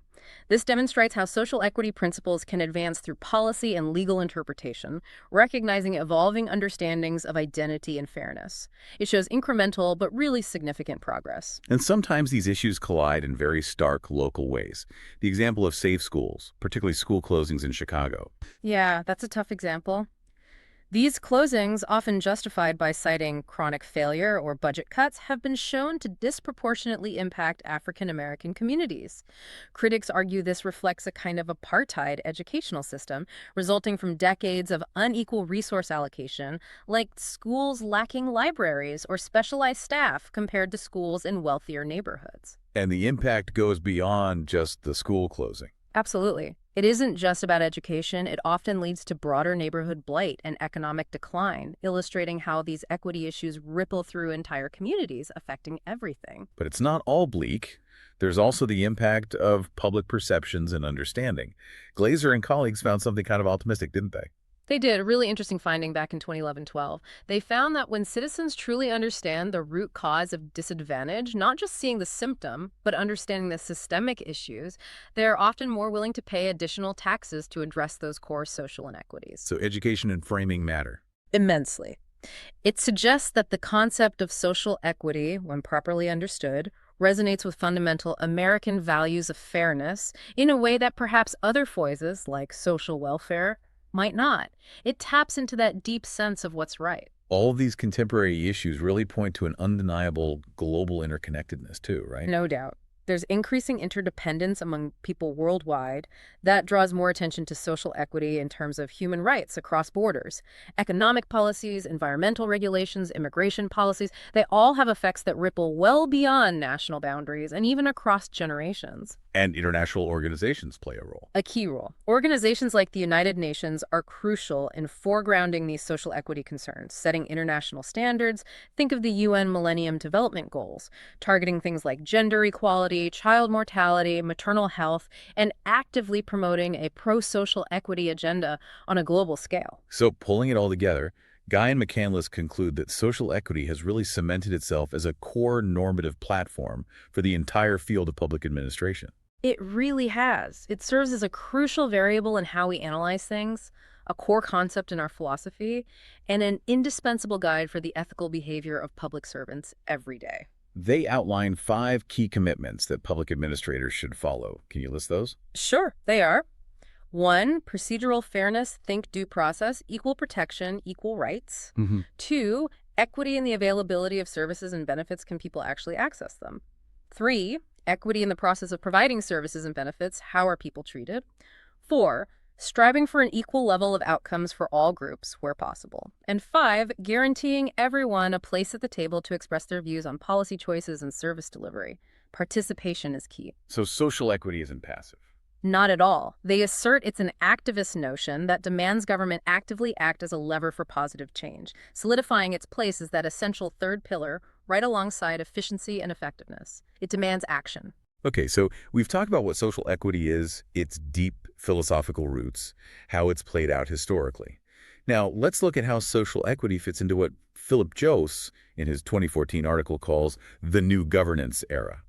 This demonstrates how social equity principles can advance through policy and legal interpretation, recognizing evolving understandings of identity and fairness. It shows incremental but really significant progress. And sometimes these issues collide in very stark local ways. The example of safe schools, particularly school closings in Chicago. Yeah, that's a tough example. These closings, often justified by citing chronic failure or budget cuts, have been shown to disproportionately impact African American communities. Critics argue this reflects a kind of apartheid educational system, resulting from decades of unequal resource allocation, like schools lacking libraries or specialized staff compared to schools in wealthier neighborhoods. And the impact goes beyond just the school closing. Absolutely. It isn't just about education. It often leads to broader neighborhood blight and economic decline, illustrating how these equity issues ripple through entire communities, affecting everything. But it's not all bleak. There's also the impact of public perceptions and understanding. Glazer and colleagues found something kind of optimistic, didn't they? They did a really interesting finding back in 2011-12. They found that when citizens truly understand the root cause of disadvantage, not just seeing the symptom, but understanding the systemic issues, they're often more willing to pay additional taxes to address those core social inequities. So education and framing matter. Immensely. It suggests that the concept of social equity, when properly understood, resonates with fundamental American values of fairness in a way that perhaps other phrases, like social welfare, might not. It taps into that deep sense of what's right. All of these contemporary issues really point to an undeniable global interconnectedness too, right? No doubt. There's increasing interdependence among people worldwide that draws more attention to social equity in terms of human rights across borders. Economic policies, environmental regulations, immigration policies, they all have effects that ripple well beyond national boundaries and even across generations. And international organizations play a role. A key role. Organizations like the United Nations are crucial in foregrounding these social equity concerns, setting international standards. Think of the UN Millennium Development Goals, targeting things like gender equality, child mortality, maternal health, and actively promoting a pro-social equity agenda on a global scale. So pulling it all together, Guy and McCandless conclude that social equity has really cemented itself as a core normative platform for the entire field of public administration. It really has. It serves as a crucial variable in how we analyze things, a core concept in our philosophy, and an indispensable guide for the ethical behavior of public servants every day. They outline 5 key commitments that public administrators should follow. Can you list those? Sure, they are. 1, procedural fairness, think due process, equal protection, equal rights. 2, equity in the availability of services and benefits. Can people actually access them? 3, equity in the process of providing services and benefits. How are people treated? 4, striving for an equal level of outcomes for all groups where possible. And 5, guaranteeing everyone a place at the table to express their views on policy choices and service delivery. Participation is key. So social equity isn't passive. Not at all. They assert it's an activist notion that demands government actively act as a lever for positive change, solidifying its place as that essential third pillar right alongside efficiency and effectiveness. It demands action. Okay, so we've talked about what social equity is, its deep philosophical roots, how it's played out historically. Now, let's look at how social equity fits into what Philip Jost, in his 2014 article, calls the new governance era.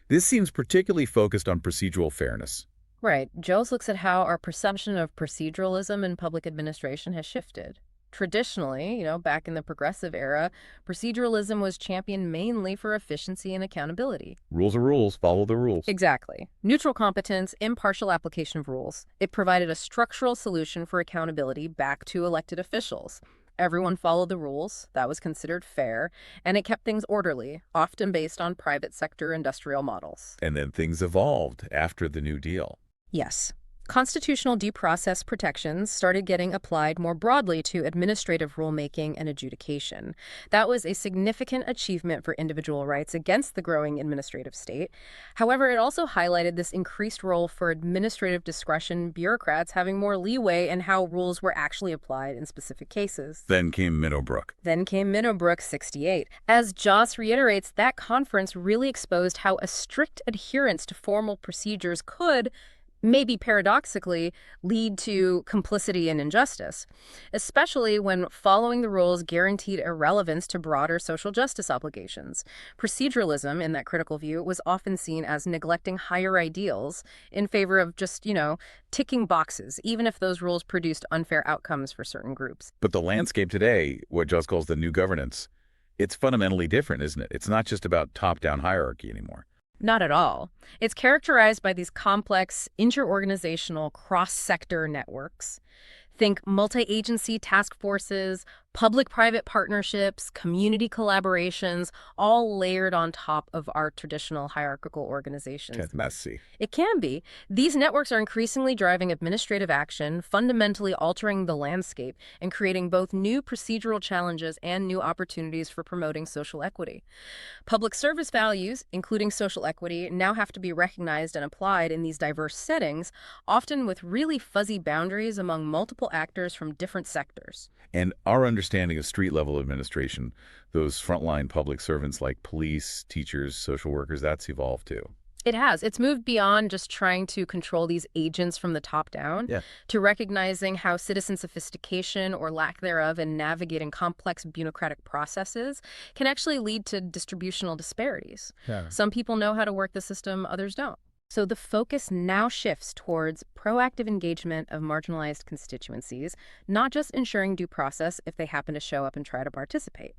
This seems particularly focused on procedural fairness. Right. Jones looks at how our perception of proceduralism in public administration has shifted. Traditionally, back in the progressive era, proceduralism was championed mainly for efficiency and accountability. Rules are rules, follow the rules. Exactly. Neutral competence, impartial application of rules. It provided a structural solution for accountability back to elected officials. Everyone followed the rules, that was considered fair, and it kept things orderly, often based on private sector industrial models. And then things evolved after the New Deal. Yes. Constitutional due process protections started getting applied more broadly to administrative rulemaking and adjudication. That was a significant achievement for individual rights against the growing administrative state. However, it also highlighted this increased role for administrative discretion, bureaucrats having more leeway in how rules were actually applied in specific cases. Then came Minnowbrook. Then came Minnowbrook 68. As Joss reiterates, that conference really exposed how a strict adherence to formal procedures could, maybe paradoxically, lead to complicity and injustice, especially when following the rules guaranteed irrelevance to broader social justice obligations. Proceduralism, in that critical view, was often seen as neglecting higher ideals in favor of just, ticking boxes, even if those rules produced unfair outcomes for certain groups. But the landscape today, what Joss calls the new governance, it's fundamentally different, isn't it? It's not just about top-down hierarchy anymore. Not at all. It's characterized by these complex, interorganizational, cross-sector networks. Think multi-agency task forces, public-private partnerships, community collaborations, all layered on top of our traditional hierarchical organizations. It's messy. It can be. These networks are increasingly driving administrative action, fundamentally altering the landscape, and creating both new procedural challenges and new opportunities for promoting social equity. Public service values, including social equity, now have to be recognized and applied in these diverse settings, often with really fuzzy boundaries among multiple actors from different sectors. And our understanding of street-level administration, those frontline public servants like police, teachers, social workers, that's evolved too. It has. It's moved beyond just trying to control these agents from the top down to recognizing how citizen sophistication or lack thereof in navigating complex bureaucratic processes can actually lead to distributional disparities. Some people know how to work the system, others don't. So the focus now shifts towards proactive engagement of marginalized constituencies, not just ensuring due process if they happen to show up and try to participate.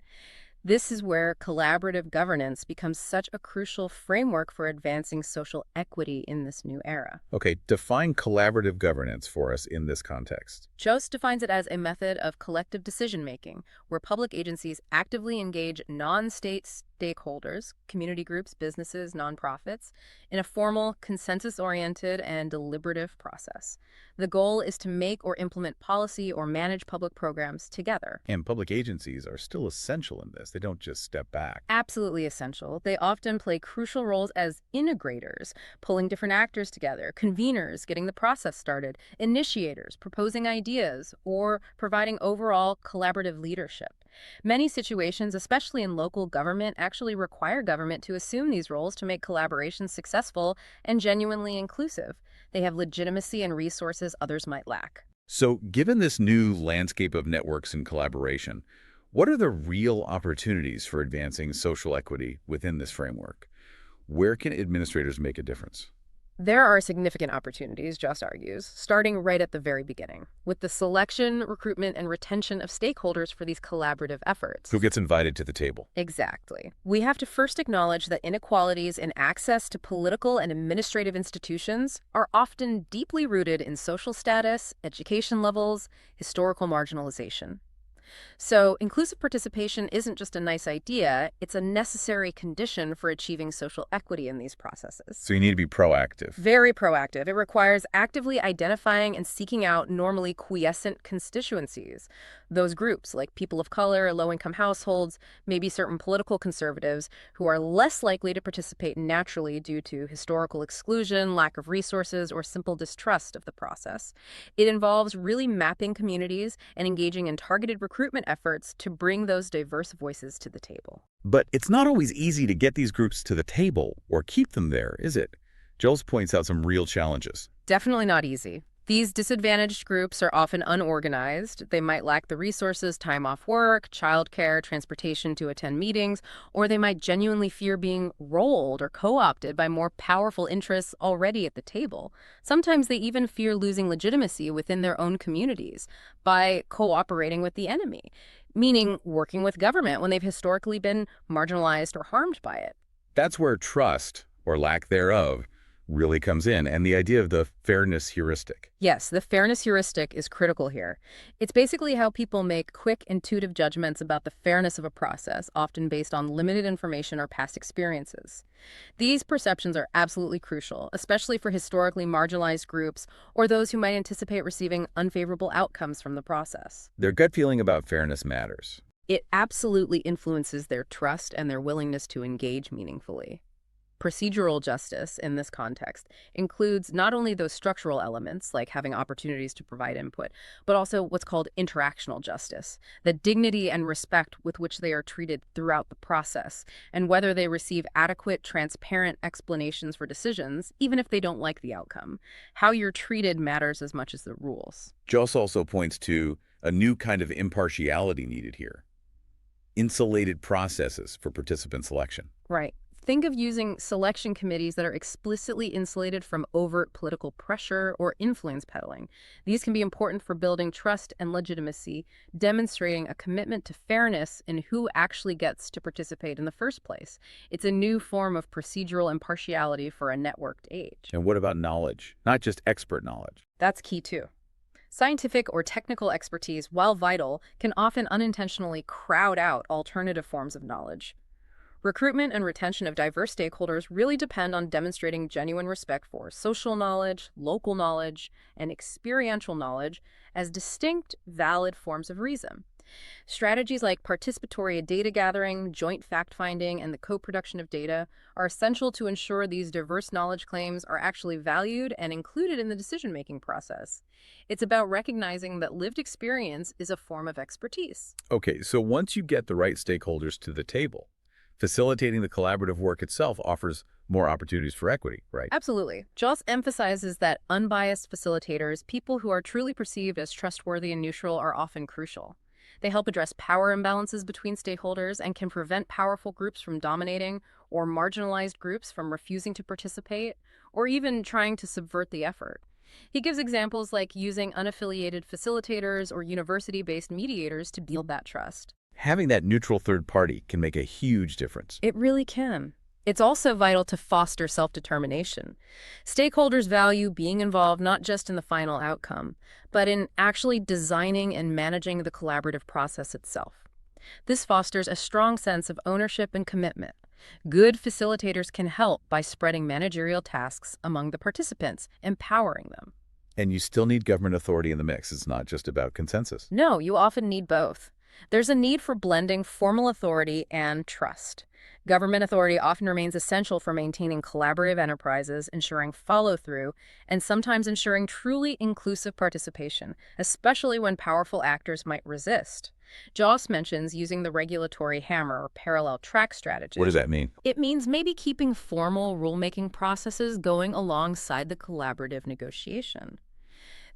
This is where collaborative governance becomes such a crucial framework for advancing social equity in this new era. Okay, define collaborative governance for us in this context. Jost defines it as a method of collective decision-making, where public agencies actively engage non-state stakeholders, community groups, businesses, nonprofits, in a formal, consensus-oriented, and deliberative process. The goal is to make or implement policy or manage public programs together. And public agencies are still essential in this. They don't just step back. Absolutely essential. They often play crucial roles as integrators, pulling different actors together, conveners, getting the process started, initiators, proposing ideas, or providing overall collaborative leadership. Many situations, especially in local government, actually require government to assume these roles to make collaboration successful and genuinely inclusive. They have legitimacy and resources others might lack. So, given this new landscape of networks and collaboration, what are the real opportunities for advancing social equity within this framework? Where can administrators make a difference? There are significant opportunities, Jost argues, starting right at the very beginning, with the selection, recruitment, and retention of stakeholders for these collaborative efforts. Who gets invited to the table? Exactly. We have to first acknowledge that inequalities in access to political and administrative institutions are often deeply rooted in social status, education levels, historical marginalization. So inclusive participation isn't just a nice idea, it's a necessary condition for achieving social equity in these processes. So you need to be proactive. Very proactive. It requires actively identifying and seeking out normally quiescent constituencies. Those groups, like people of color, low-income households, maybe certain political conservatives, who are less likely to participate naturally due to historical exclusion, lack of resources, or simple distrust of the process. It involves really mapping communities and engaging in targeted recruitment efforts to bring those diverse voices to the table. But it's not always easy to get these groups to the table or keep them there, is it? Jost points out some real challenges. Definitely not easy. These disadvantaged groups are often unorganized. They might lack the resources, time off work, childcare, transportation to attend meetings, or they might genuinely fear being rolled or co-opted by more powerful interests already at the table. Sometimes they even fear losing legitimacy within their own communities by cooperating with the enemy, meaning working with government when they've historically been marginalized or harmed by it. That's where trust, or lack thereof, really comes in, and the idea of the fairness heuristic. Yes, the fairness heuristic is critical here. It's basically how people make quick, intuitive judgments about the fairness of a process, often based on limited information or past experiences. These perceptions are absolutely crucial, especially for historically marginalized groups or those who might anticipate receiving unfavorable outcomes from the process. Their gut feeling about fairness matters. It absolutely influences their trust and their willingness to engage meaningfully. Procedural justice, in this context, includes not only those structural elements, like having opportunities to provide input, but also what's called interactional justice, the dignity and respect with which they are treated throughout the process, and whether they receive adequate, transparent explanations for decisions, even if they don't like the outcome. How you're treated matters as much as the rules. Joss also points to a new kind of impartiality needed here. Insulated processes for participant selection. Right. Think of using selection committees that are explicitly insulated from overt political pressure or influence peddling. These can be important for building trust and legitimacy, demonstrating a commitment to fairness in who actually gets to participate in the first place. It's a new form of procedural impartiality for a networked age. And what about knowledge? Not just expert knowledge. That's key too. Scientific or technical expertise, while vital, can often unintentionally crowd out alternative forms of knowledge. Recruitment and retention of diverse stakeholders really depend on demonstrating genuine respect for social knowledge, local knowledge, and experiential knowledge as distinct, valid forms of reason. Strategies like participatory data gathering, joint fact-finding, and the co-production of data are essential to ensure these diverse knowledge claims are actually valued and included in the decision-making process. It's about recognizing that lived experience is a form of expertise. Okay, so once you get the right stakeholders to the table, facilitating the collaborative work itself offers more opportunities for equity, right? Absolutely. Joss emphasizes that unbiased facilitators, people who are truly perceived as trustworthy and neutral, are often crucial. They help address power imbalances between stakeholders and can prevent powerful groups from dominating or marginalized groups from refusing to participate or even trying to subvert the effort. He gives examples like using unaffiliated facilitators or university-based mediators to build that trust. Having that neutral third party can make a huge difference. It really can. It's also vital to foster self-determination. Stakeholders value being involved not just in the final outcome, but in actually designing and managing the collaborative process itself. This fosters a strong sense of ownership and commitment. Good facilitators can help by spreading managerial tasks among the participants, empowering them. And you still need government authority in the mix. It's not just about consensus. No, you often need both. There's a need for blending formal authority and trust. Government authority often remains essential for maintaining collaborative enterprises, ensuring follow-through, and sometimes ensuring truly inclusive participation, especially when powerful actors might resist. Joss mentions using the regulatory hammer or parallel track strategy. What does that mean? It means maybe keeping formal rulemaking processes going alongside the collaborative negotiation.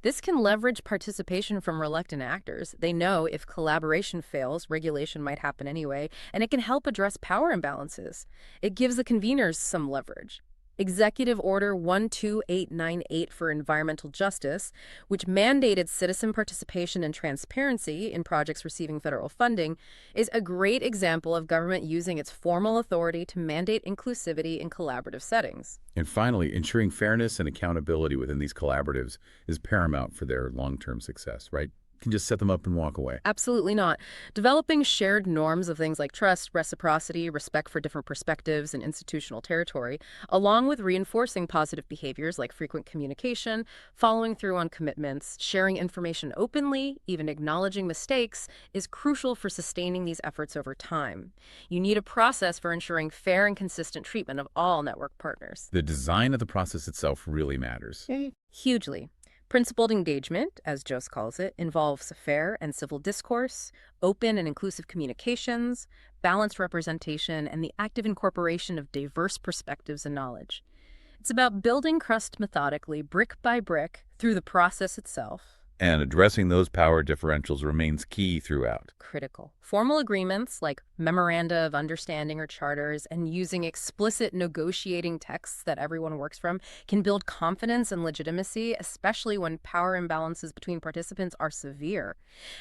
This can leverage participation from reluctant actors. They know if collaboration fails, regulation might happen anyway, and it can help address power imbalances. It gives the conveners some leverage. Executive Order 12898 for Environmental Justice, which mandated citizen participation and transparency in projects receiving federal funding, is a great example of government using its formal authority to mandate inclusivity in collaborative settings. And finally, ensuring fairness and accountability within these collaboratives is paramount for their long-term success, right? You can just set them up and walk away. Absolutely not. Developing shared norms of things like trust, reciprocity, respect for different perspectives, and institutional territory, along with reinforcing positive behaviors like frequent communication, following through on commitments, sharing information openly, even acknowledging mistakes, is crucial for sustaining these efforts over time. You need a process for ensuring fair and consistent treatment of all network partners. The design of the process itself really matters. Hugely. Principled engagement, as Joss calls it, involves fair and civil discourse, open and inclusive communications, balanced representation, and the active incorporation of diverse perspectives and knowledge. It's about building trust methodically, brick by brick, through the process itself. And addressing those power differentials remains key throughout. Critical. Formal agreements like memoranda of understanding or charters and using explicit negotiating texts that everyone works from can build confidence and legitimacy, especially when power imbalances between participants are severe.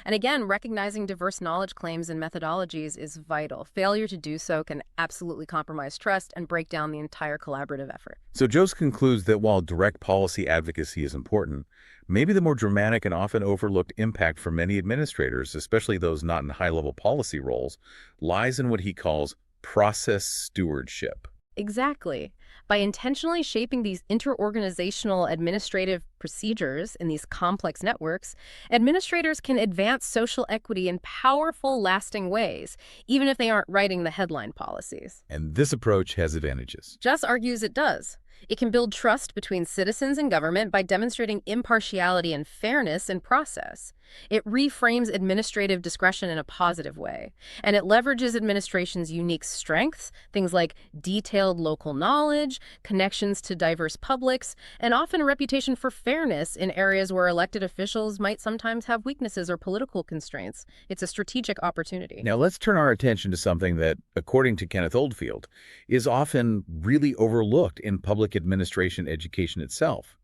And again, recognizing diverse knowledge claims and methodologies is vital. Failure to do so can absolutely compromise trust and break down the entire collaborative effort. So Jost concludes that while direct policy advocacy is important, maybe the more dramatic and often overlooked impact for many administrators, especially those not in high-level policy roles, lies in what he calls process stewardship. Exactly. By intentionally shaping these interorganizational administrative procedures in these complex networks, administrators can advance social equity in powerful, lasting ways, even if they aren't writing the headline policies. And this approach has advantages. Just argues it does. It can build trust between citizens and government by demonstrating impartiality and fairness in process. It reframes administrative discretion in a positive way, and it leverages administration's unique strengths, things like detailed local knowledge, connections to diverse publics, and often a reputation for fairness in areas where elected officials might sometimes have weaknesses or political constraints. It's a strategic opportunity. Now let's turn our attention to something that, according to Kenneth Oldfield, is often really overlooked in public administration education itself: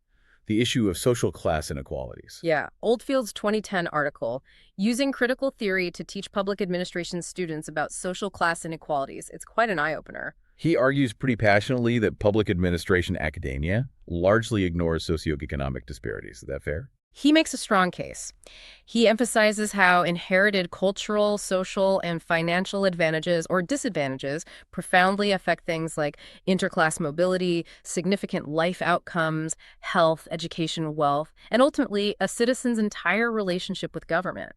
the issue of social class inequalities. Yeah, Oldfield's 2010 article, Using Critical Theory to Teach Public Administration Students About Social Class Inequalities. It's quite an eye-opener. He argues pretty passionately that public administration academia largely ignores socioeconomic disparities. Is that fair? He makes a strong case. He emphasizes how inherited cultural, social, and financial advantages or disadvantages profoundly affect things like interclass mobility, significant life outcomes, health, education, wealth, and ultimately a citizen's entire relationship with government.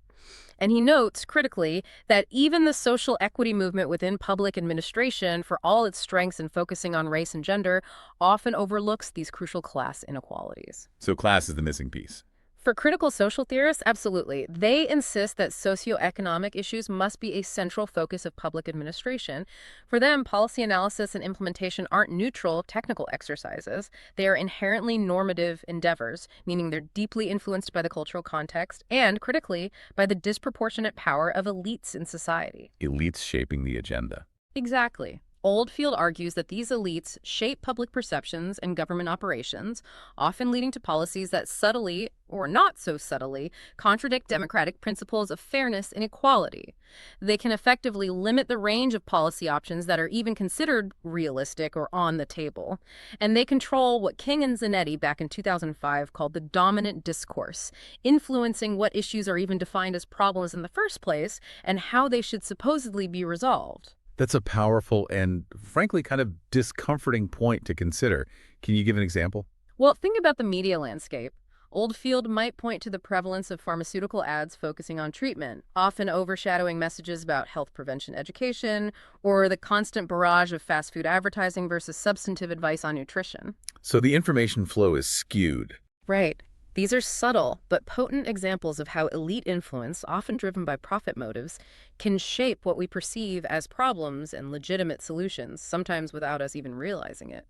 And he notes, critically, that even the social equity movement within public administration, for all its strengths in focusing on race and gender, often overlooks these crucial class inequalities. So class is the missing piece. For critical social theorists, absolutely. They insist that socioeconomic issues must be a central focus of public administration. For them, policy analysis and implementation aren't neutral technical exercises. They are inherently normative endeavors, meaning they're deeply influenced by the cultural context and, critically, by the disproportionate power of elites in society. Elites shaping the agenda. Exactly. Oldfield argues that these elites shape public perceptions and government operations, often leading to policies that subtly, or not so subtly, contradict democratic principles of fairness and equality. They can effectively limit the range of policy options that are even considered realistic or on the table. And they control what King and Zanetti back in 2005 called the dominant discourse, influencing what issues are even defined as problems in the first place and how they should supposedly be resolved. That's a powerful and, frankly, kind of discomforting point to consider. Can you give an example? Well, think about the media landscape. Oldfield might point to the prevalence of pharmaceutical ads focusing on treatment, often overshadowing messages about health prevention education, or the constant barrage of fast food advertising versus substantive advice on nutrition. So the information flow is skewed. Right. These are subtle but potent examples of how elite influence, often driven by profit motives, can shape what we perceive as problems and legitimate solutions, sometimes without us even realizing it.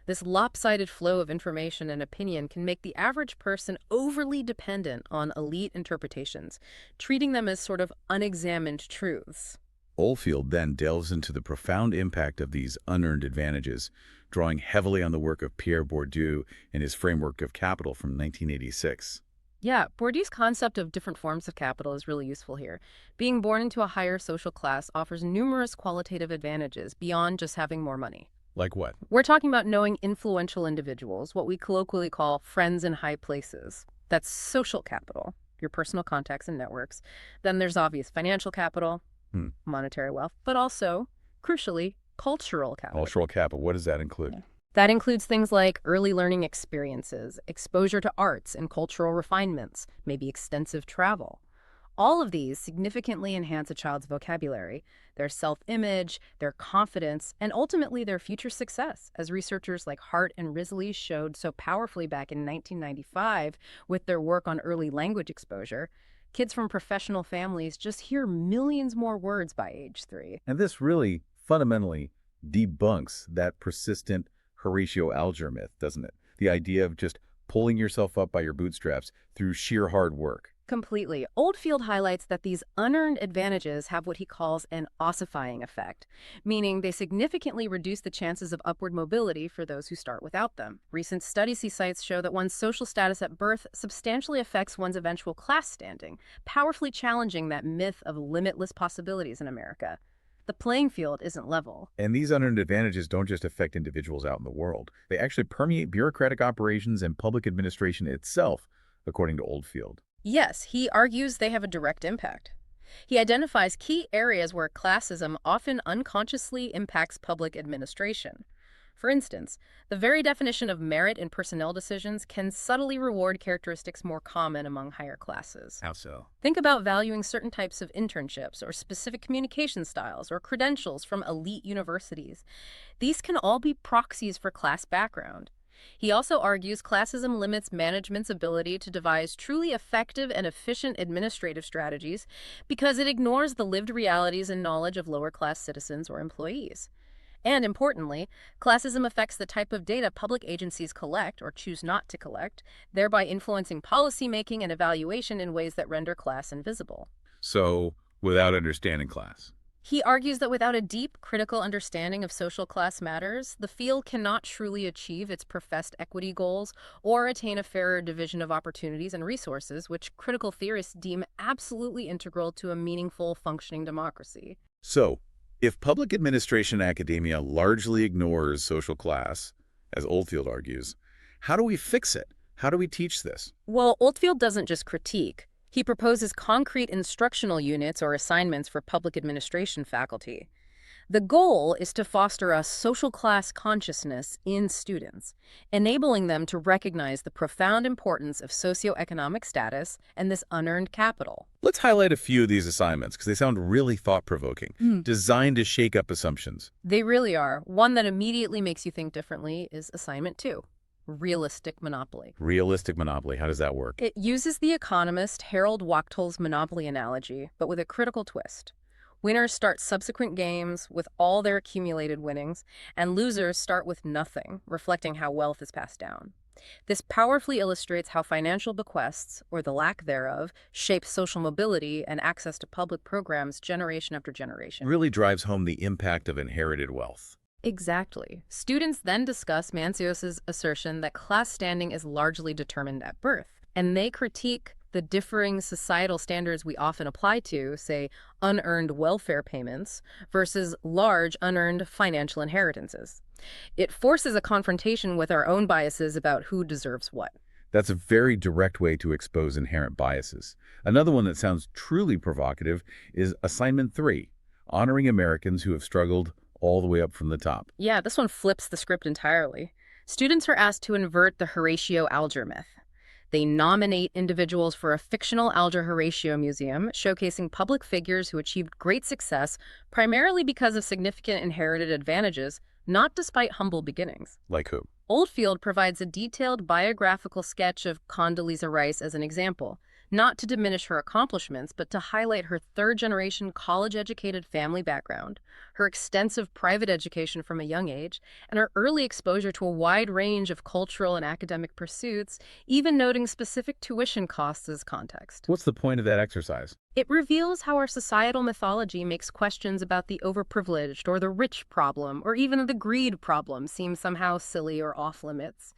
This lopsided flow of information and opinion can make the average person overly dependent on elite interpretations, treating them as sort of unexamined truths. Oldfield then delves into the profound impact of these unearned advantages, drawing heavily on the work of Pierre Bourdieu and his framework of capital from 1986. Yeah, Bourdieu's concept of different forms of capital is really useful here. Being born into a higher social class offers numerous qualitative advantages beyond just having more money. Like what? We're talking about knowing influential individuals, what we colloquially call friends in high places. That's social capital, your personal contacts and networks. Then there's obvious financial capital, monetary wealth, but also, crucially, cultural capital. Cultural capital, what does that include? Yeah. That includes things like early learning experiences, exposure to arts and cultural refinements, maybe extensive travel. All of these significantly enhance a child's vocabulary, their self-image, their confidence, and ultimately their future success, as researchers like Hart and Risley showed so powerfully back in 1995 with their work on early language exposure. Kids from professional families just hear millions more words by age 3. And this really fundamentally debunks that persistent Horatio Alger myth, doesn't it? The idea of just pulling yourself up by your bootstraps through sheer hard work. Completely. Oldfield highlights that these unearned advantages have what he calls an ossifying effect, meaning they significantly reduce the chances of upward mobility for those who start without them. Recent studies he cites show that one's social status at birth substantially affects one's eventual class standing, powerfully challenging that myth of limitless possibilities in America. The playing field isn't level. And these unearned advantages don't just affect individuals out in the world. They actually permeate bureaucratic operations and public administration itself, according to Oldfield. Yes, he argues they have a direct impact. He identifies key areas where classism often unconsciously impacts public administration. For instance, the very definition of merit in personnel decisions can subtly reward characteristics more common among higher classes. How so? Think about valuing certain types of internships or specific communication styles or credentials from elite universities. These can all be proxies for class background. He also argues classism limits management's ability to devise truly effective and efficient administrative strategies because it ignores the lived realities and knowledge of lower-class citizens or employees. And importantly, classism affects the type of data public agencies collect or choose not to collect, thereby influencing policymaking and evaluation in ways that render class invisible. So, without understanding class. He argues that without a deep, critical understanding of social class matters, the field cannot truly achieve its professed equity goals or attain a fairer division of opportunities and resources, which critical theorists deem absolutely integral to a meaningful, functioning democracy. So, if public administration academia largely ignores social class, as Oldfield argues, how do we fix it? How do we teach this? Well, Oldfield doesn't just critique. He proposes concrete instructional units or assignments for public administration faculty. The goal is to foster a social class consciousness in students, enabling them to recognize the profound importance of socioeconomic status and this unearned capital. Let's highlight a few of these assignments because they sound really thought-provoking, designed to shake up assumptions. They really are. One that immediately makes you think differently is Assignment 2. Realistic monopoly. Realistic monopoly, how does that work? It uses the economist Harold Wachtell's monopoly analogy, but with a critical twist. Winners start subsequent games with all their accumulated winnings, and losers start with nothing, reflecting how wealth is passed down. This powerfully illustrates how financial bequests, or the lack thereof, shape social mobility and access to public programs generation after generation. Really drives home the impact of inherited wealth. Exactly. Students then discuss Mancios's assertion that class standing is largely determined at birth, and they critique the differing societal standards we often apply to, say, unearned welfare payments versus large unearned financial inheritances. It forces a confrontation with our own biases about who deserves what. That's a very direct way to expose inherent biases. Another one that sounds truly provocative is Assignment 3, honoring Americans who have struggled all the way up from the top. Yeah, this one flips the script entirely. Students are asked to invert the Horatio Alger myth. They nominate individuals for a fictional Alger-Horatio museum, showcasing public figures who achieved great success primarily because of significant inherited advantages, not despite humble beginnings. Like who? Oldfield provides a detailed biographical sketch of Condoleezza Rice as an example, not to diminish her accomplishments, but to highlight her third-generation college-educated family background, her extensive private education from a young age, and her early exposure to a wide range of cultural and academic pursuits, even noting specific tuition costs as context. What's the point of that exercise? It reveals how our societal mythology makes questions about the overprivileged or the rich problem or even the greed problem seem somehow silly or off-limits.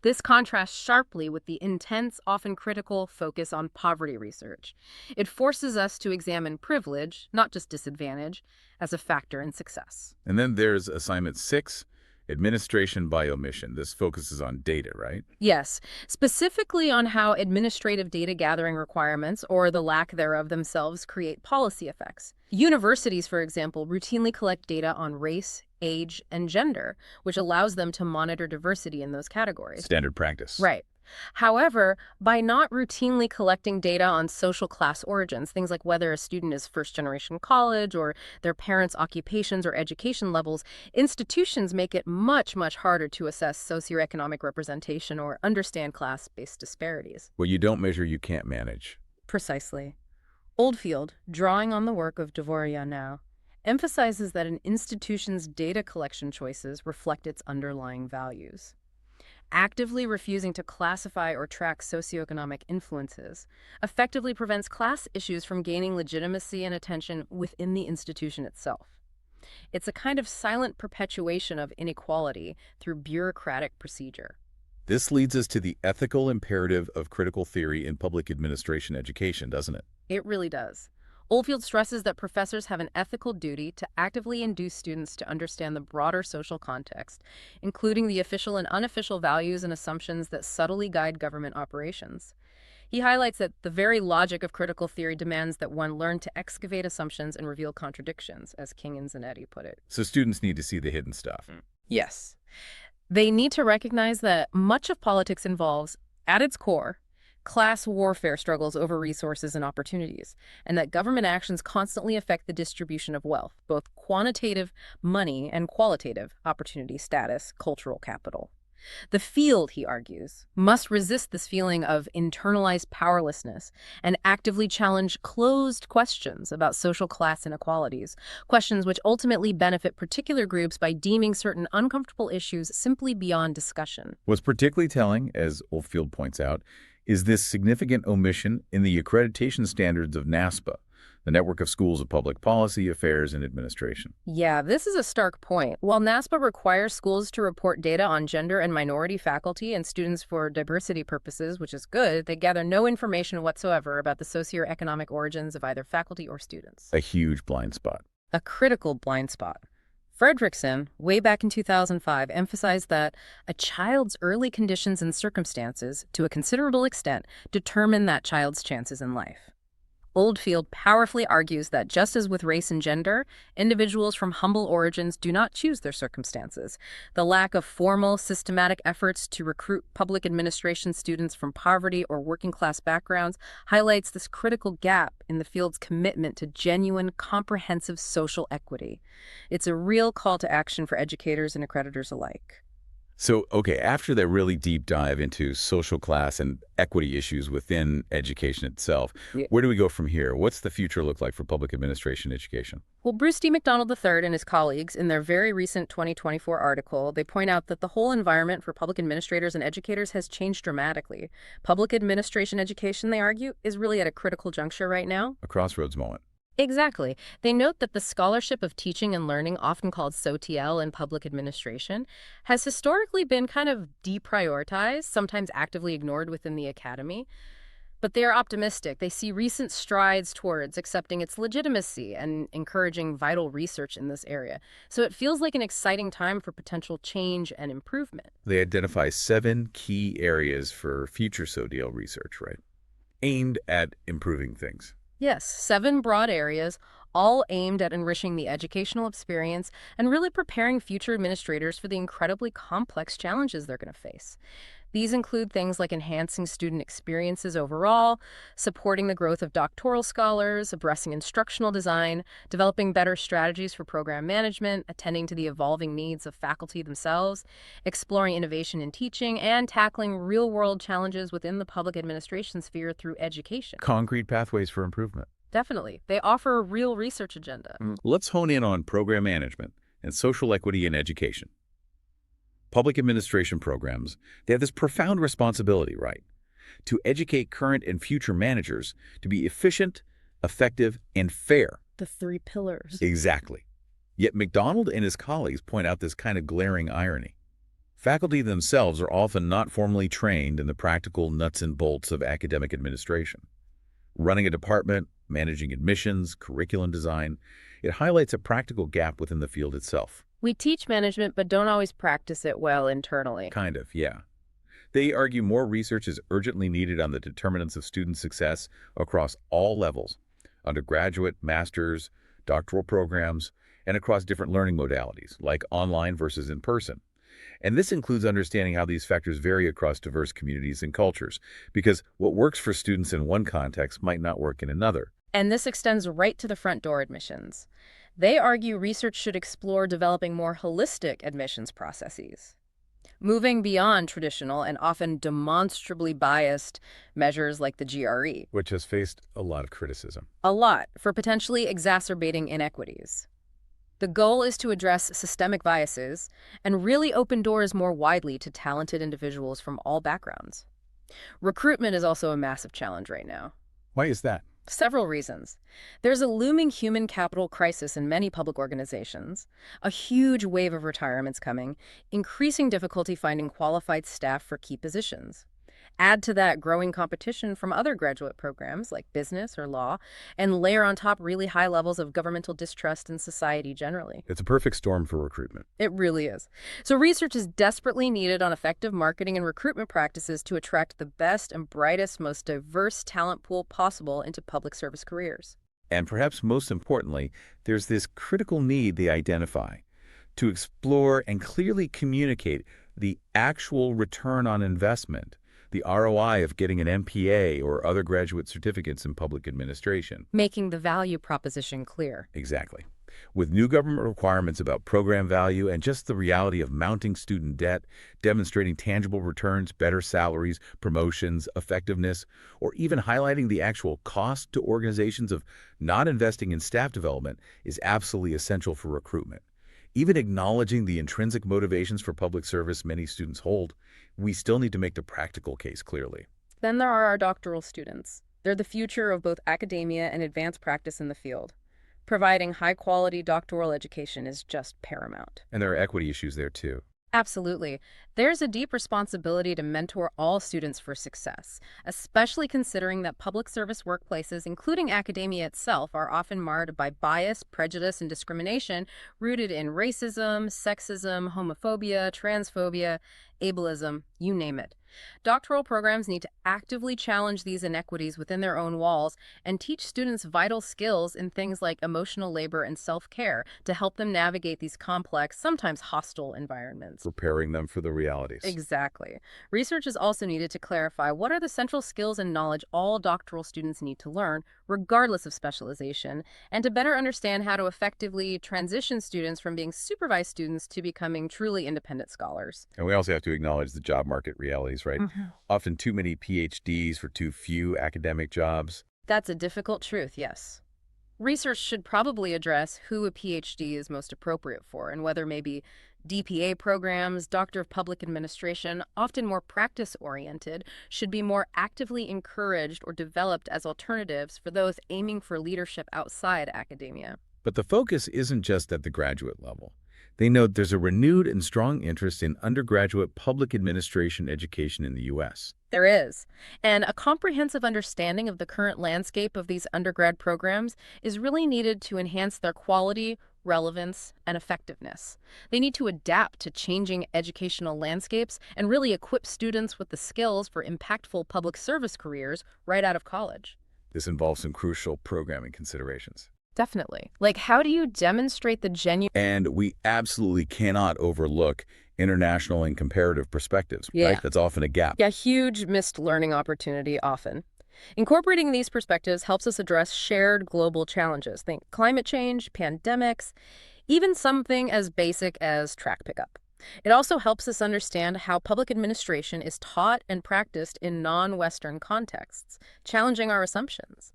This contrasts sharply with the intense, often critical focus on poverty research. It forces us to examine privilege, not just disadvantage, as a factor in success. And then there's Assignment 6, Administration by Omission. This focuses on data, right? Yes, specifically on how administrative data gathering requirements, or the lack thereof themselves, create policy effects. Universities, for example, routinely collect data on race, age, and gender, which allows them to monitor diversity in those categories. Standard practice. Right. However, by not routinely collecting data on social class origins, things like whether a student is first-generation college or their parents' occupations or education levels, institutions make it much, much harder to assess socioeconomic representation or understand class-based disparities. What you don't measure, you can't manage. Precisely. Oldfield, drawing on the work of Dvorak now, emphasizes that an institution's data collection choices reflect its underlying values. Actively refusing to classify or track socioeconomic influences effectively prevents class issues from gaining legitimacy and attention within the institution itself. It's a kind of silent perpetuation of inequality through bureaucratic procedure. This leads us to the ethical imperative of critical theory in public administration education, doesn't it? It really does. Oldfield stresses that professors have an ethical duty to actively induce students to understand the broader social context, including the official and unofficial values and assumptions that subtly guide government operations. He highlights that the very logic of critical theory demands that one learn to excavate assumptions and reveal contradictions, as King and Zanetti put it. So students need to see the hidden stuff. Yes. They need to recognize that much of politics involves, at its core, class warfare struggles over resources and opportunities, and that government actions constantly affect the distribution of wealth, both quantitative money and qualitative opportunity, status, cultural capital. The field, he argues, must resist this feeling of internalized powerlessness and actively challenge closed questions about social class inequalities, questions which ultimately benefit particular groups by deeming certain uncomfortable issues simply beyond discussion. What's particularly telling, as Oldfield points out, is this significant omission in the accreditation standards of NASPA, the Network of Schools of Public Policy, Affairs, and Administration. Yeah, this is a stark point. While NASPA requires schools to report data on gender and minority faculty and students for diversity purposes, which is good, they gather no information whatsoever about the socioeconomic origins of either faculty or students. A huge blind spot. A critical blind spot. Fredrickson, way back in 2005, emphasized that a child's early conditions and circumstances, to a considerable extent, determine that child's chances in life. Oldfield powerfully argues that just as with race and gender, individuals from humble origins do not choose their circumstances. The lack of formal, systematic efforts to recruit public administration students from poverty or working-class backgrounds highlights this critical gap in the field's commitment to genuine, comprehensive social equity. It's a real call to action for educators and accreditors alike. So, okay, after that really deep dive into social class and equity issues within education itself, where do we go from here? What's the future look like for public administration education? Well, Bruce D. McDonald III and his colleagues, in their very recent 2024 article, they point out that the whole environment for public administrators and educators has changed dramatically. Public administration education, they argue, is really at a critical juncture right now. A crossroads moment. Exactly. They note that the scholarship of teaching and learning, often called SOTL in public administration, has historically been kind of deprioritized, sometimes actively ignored within the academy. But they are optimistic. They see recent strides towards accepting its legitimacy and encouraging vital research in this area. So it feels like an exciting time for potential change and improvement. They identify 7 key areas for future SOTL research, right? Aimed at improving things. Yes, 7 broad areas, all aimed at enriching the educational experience and really preparing future administrators for the incredibly complex challenges they're going to face. These include things like enhancing student experiences overall, supporting the growth of doctoral scholars, addressing instructional design, developing better strategies for program management, attending to the evolving needs of faculty themselves, exploring innovation in teaching, and tackling real-world challenges within the public administration sphere through education. Concrete pathways for improvement. Definitely. They offer a real research agenda. Let's hone in on program management and social equity in education. Public administration programs, they have this profound responsibility, right? To educate current and future managers to be efficient, effective, and fair. The 3 pillars. Exactly. Yet McDonald and his colleagues point out this kind of glaring irony. Faculty themselves are often not formally trained in the practical nuts and bolts of academic administration. Running a department, managing admissions, curriculum design, it highlights a practical gap within the field itself. We teach management, but don't always practice it well internally. Kind of, yeah. They argue more research is urgently needed on the determinants of student success across all levels, undergraduate, master's, doctoral programs, and across different learning modalities, like online versus in person. And this includes understanding how these factors vary across diverse communities and cultures, because what works for students in one context might not work in another. And this extends right to the front door admissions. They argue research should explore developing more holistic admissions processes, moving beyond traditional and often demonstrably biased measures like the GRE. Which has faced a lot of criticism. A lot, for potentially exacerbating inequities. The goal is to address systemic biases and really open doors more widely to talented individuals from all backgrounds. Recruitment is also a massive challenge right now. Why is that? Several reasons. There's a looming human capital crisis in many public organizations, a huge wave of retirements coming, increasing difficulty finding qualified staff for key positions. Add to that growing competition from other graduate programs like business or law, and layer on top really high levels of governmental distrust in society generally. It's a perfect storm for recruitment. It really is. So research is desperately needed on effective marketing and recruitment practices to attract the best and brightest, most diverse talent pool possible into public service careers. And perhaps most importantly, there's this critical need they identify to explore and clearly communicate the actual return on investment, the ROI of getting an MPA or other graduate certificates in public administration. Making the value proposition clear. Exactly. With new government requirements about program value and just the reality of mounting student debt, demonstrating tangible returns, better salaries, promotions, effectiveness, or even highlighting the actual cost to organizations of not investing in staff development is absolutely essential for recruitment. Even acknowledging the intrinsic motivations for public service many students hold, we still need to make the practical case clearly. Then there are our doctoral students. They're the future of both academia and advanced practice in the field. Providing high-quality doctoral education is just paramount. And there are equity issues there too. Absolutely. There's a deep responsibility to mentor all students for success, especially considering that public service workplaces, including academia itself, are often marred by bias, prejudice, and discrimination rooted in racism, sexism, homophobia, transphobia, ableism, you name it. Doctoral programs need to actively challenge these inequities within their own walls and teach students vital skills in things like emotional labor and self-care to help them navigate these complex, sometimes hostile environments. Preparing them for the realities. Exactly. Research is also needed to clarify what are the central skills and knowledge all doctoral students need to learn, regardless of specialization, and to better understand how to effectively transition students from being supervised students to becoming truly independent scholars. And we also have to acknowledge the job market realities, right? Often too many PhDs for too few academic jobs. That's a difficult truth, yes. Research should probably address who a PhD is most appropriate for and whether maybe DPA programs, Doctor of Public Administration, often more practice-oriented, should be more actively encouraged or developed as alternatives for those aiming for leadership outside academia. But the focus isn't just at the graduate level. They note there's a renewed and strong interest in undergraduate public administration education in the U.S. There is. And a comprehensive understanding of the current landscape of these undergrad programs is really needed to enhance their quality, relevance, and effectiveness. They need to adapt to changing educational landscapes and really equip students with the skills for impactful public service careers right out of college. This involves some crucial programming considerations. Definitely. Like, how do you demonstrate the genuine... And we absolutely cannot overlook international and comparative perspectives, Yeah. right? That's often a gap. Yeah, huge missed learning opportunity often. Incorporating these perspectives helps us address shared global challenges. Think climate change, pandemics, even something as basic as track pickup. It also helps us understand how public administration is taught and practiced in non-Western contexts, challenging our assumptions.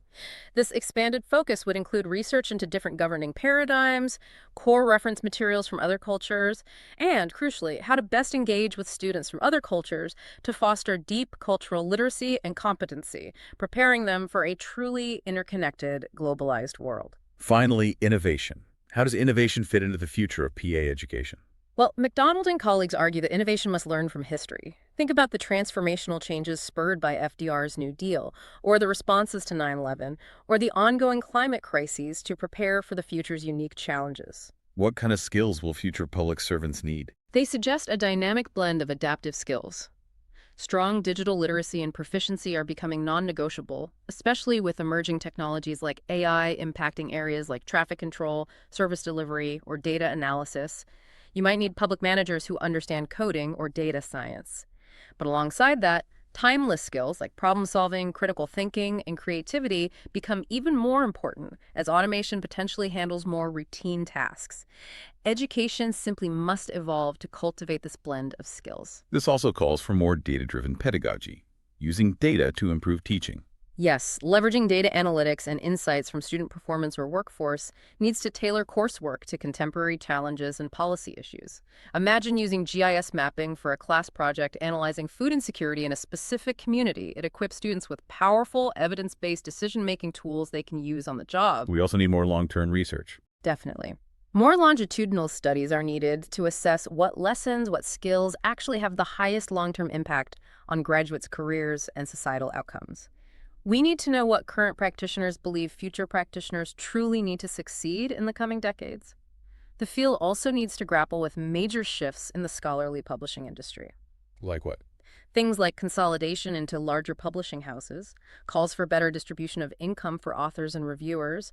This expanded focus would include research into different governing paradigms, core reference materials from other cultures, and, crucially, how to best engage with students from other cultures to foster deep cultural literacy and competency, preparing them for a truly interconnected, globalized world. Finally, innovation. How does innovation fit into the future of PA education? Well, McDonald and colleagues argue that innovation must learn from history. Think about the transformational changes spurred by FDR's New Deal, or the responses to 9/11, or the ongoing climate crises to prepare for the future's unique challenges. What kind of skills will future public servants need? They suggest a dynamic blend of adaptive skills. Strong digital literacy and proficiency are becoming non-negotiable, especially with emerging technologies like AI impacting areas like traffic control, service delivery, or data analysis. You might need public managers who understand coding or data science. But alongside that, timeless skills like problem solving, critical thinking, and creativity become even more important as automation potentially handles more routine tasks. Education simply must evolve to cultivate this blend of skills. This also calls for more data-driven pedagogy, using data to improve teaching. Yes, leveraging data analytics and insights from student performance or workforce needs to tailor coursework to contemporary challenges and policy issues. Imagine using GIS mapping for a class project analyzing food insecurity in a specific community. It equips students with powerful, evidence-based decision-making tools they can use on the job. We also need more long-term research. Definitely. More longitudinal studies are needed to assess what lessons, what skills actually have the highest long-term impact on graduates' careers and societal outcomes. We need to know what current practitioners believe future practitioners truly need to succeed in the coming decades. The field also needs to grapple with major shifts in the scholarly publishing industry. Like what? Things like consolidation into larger publishing houses, calls for better distribution of income for authors and reviewers,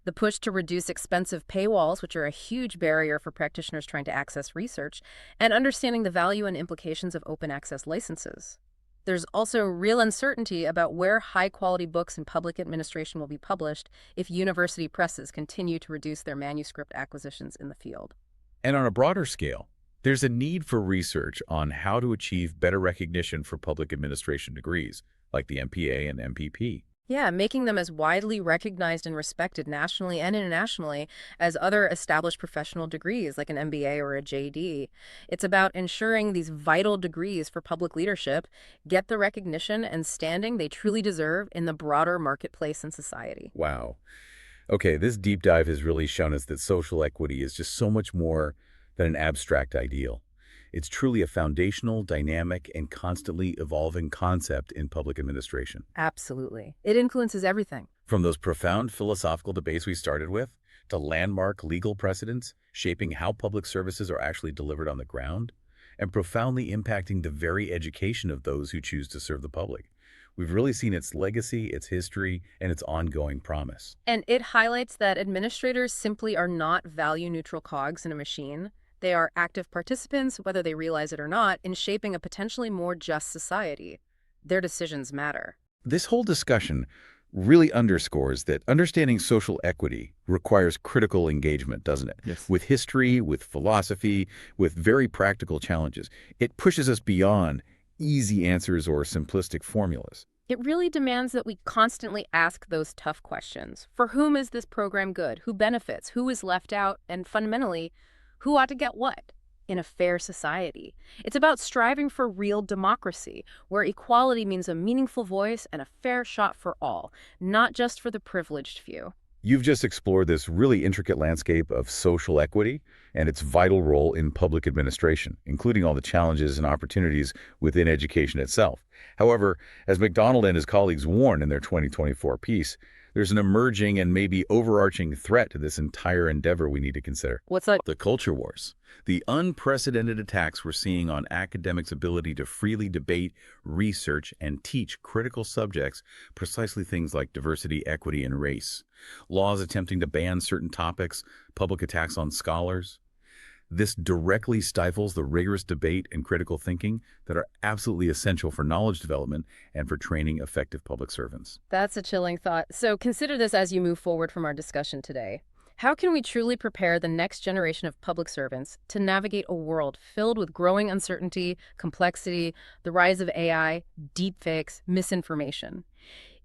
the push to reduce expensive paywalls, which are a huge barrier for practitioners trying to access research, and understanding the value and implications of open access licenses. There's also real uncertainty about where high-quality books in public administration will be published if university presses continue to reduce their manuscript acquisitions in the field. And on a broader scale, there's a need for research on how to achieve better recognition for public administration degrees, like the MPA and MPP. Yeah, making them as widely recognized and respected nationally and internationally as other established professional degrees like an MBA or a JD. It's about ensuring these vital degrees for public leadership get the recognition and standing they truly deserve in the broader marketplace and society. Wow. Okay, this deep dive has really shown us that social equity is just so much more than an abstract ideal. It's truly a foundational, dynamic, and constantly evolving concept in public administration. Absolutely. It influences everything. From those profound philosophical debates we started with, to landmark legal precedents shaping how public services are actually delivered on the ground, and profoundly impacting the very education of those who choose to serve the public. We've really seen its legacy, its history, and its ongoing promise. And it highlights that administrators simply are not value-neutral cogs in a machine. They are active participants, whether they realize it or not, in shaping a potentially more just society. Their decisions matter. This whole discussion really underscores that understanding social equity requires critical engagement, doesn't it? Yes. With history, with philosophy, with very practical challenges. It pushes us beyond easy answers or simplistic formulas. It really demands that we constantly ask those tough questions. For whom is this program good? Who benefits? Who is left out? And fundamentally, who ought to get what in a fair society? It's about striving for real democracy, where equality means a meaningful voice and a fair shot for all, not just for the privileged few. You've just explored this really intricate landscape of social equity and its vital role in public administration, including all the challenges and opportunities within education itself. However, as McDonald and his colleagues warn in their 2024 piece, there's an emerging and maybe overarching threat to this entire endeavor we need to consider. What's that? The culture wars. The unprecedented attacks we're seeing on academics' ability to freely debate, research, and teach critical subjects, precisely things like diversity, equity, and race. Laws attempting to ban certain topics, public attacks on scholars. This directly stifles the rigorous debate and critical thinking that are absolutely essential for knowledge development and for training effective public servants. That's a chilling thought. So consider this as you move forward from our discussion today. How can we truly prepare the next generation of public servants to navigate a world filled with growing uncertainty, complexity, the rise of AI, deepfakes, misinformation?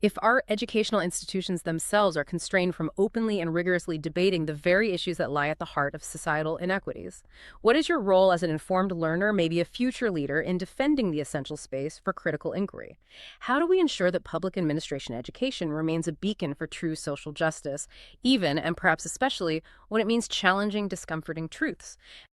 If our educational institutions themselves are constrained from openly and rigorously debating the very issues that lie at the heart of societal inequities, what is your role as an informed learner, maybe a future leader, in defending the essential space for critical inquiry? How do we ensure that public administration education remains a beacon for true social justice, even and perhaps especially when it means challenging discomforting truths?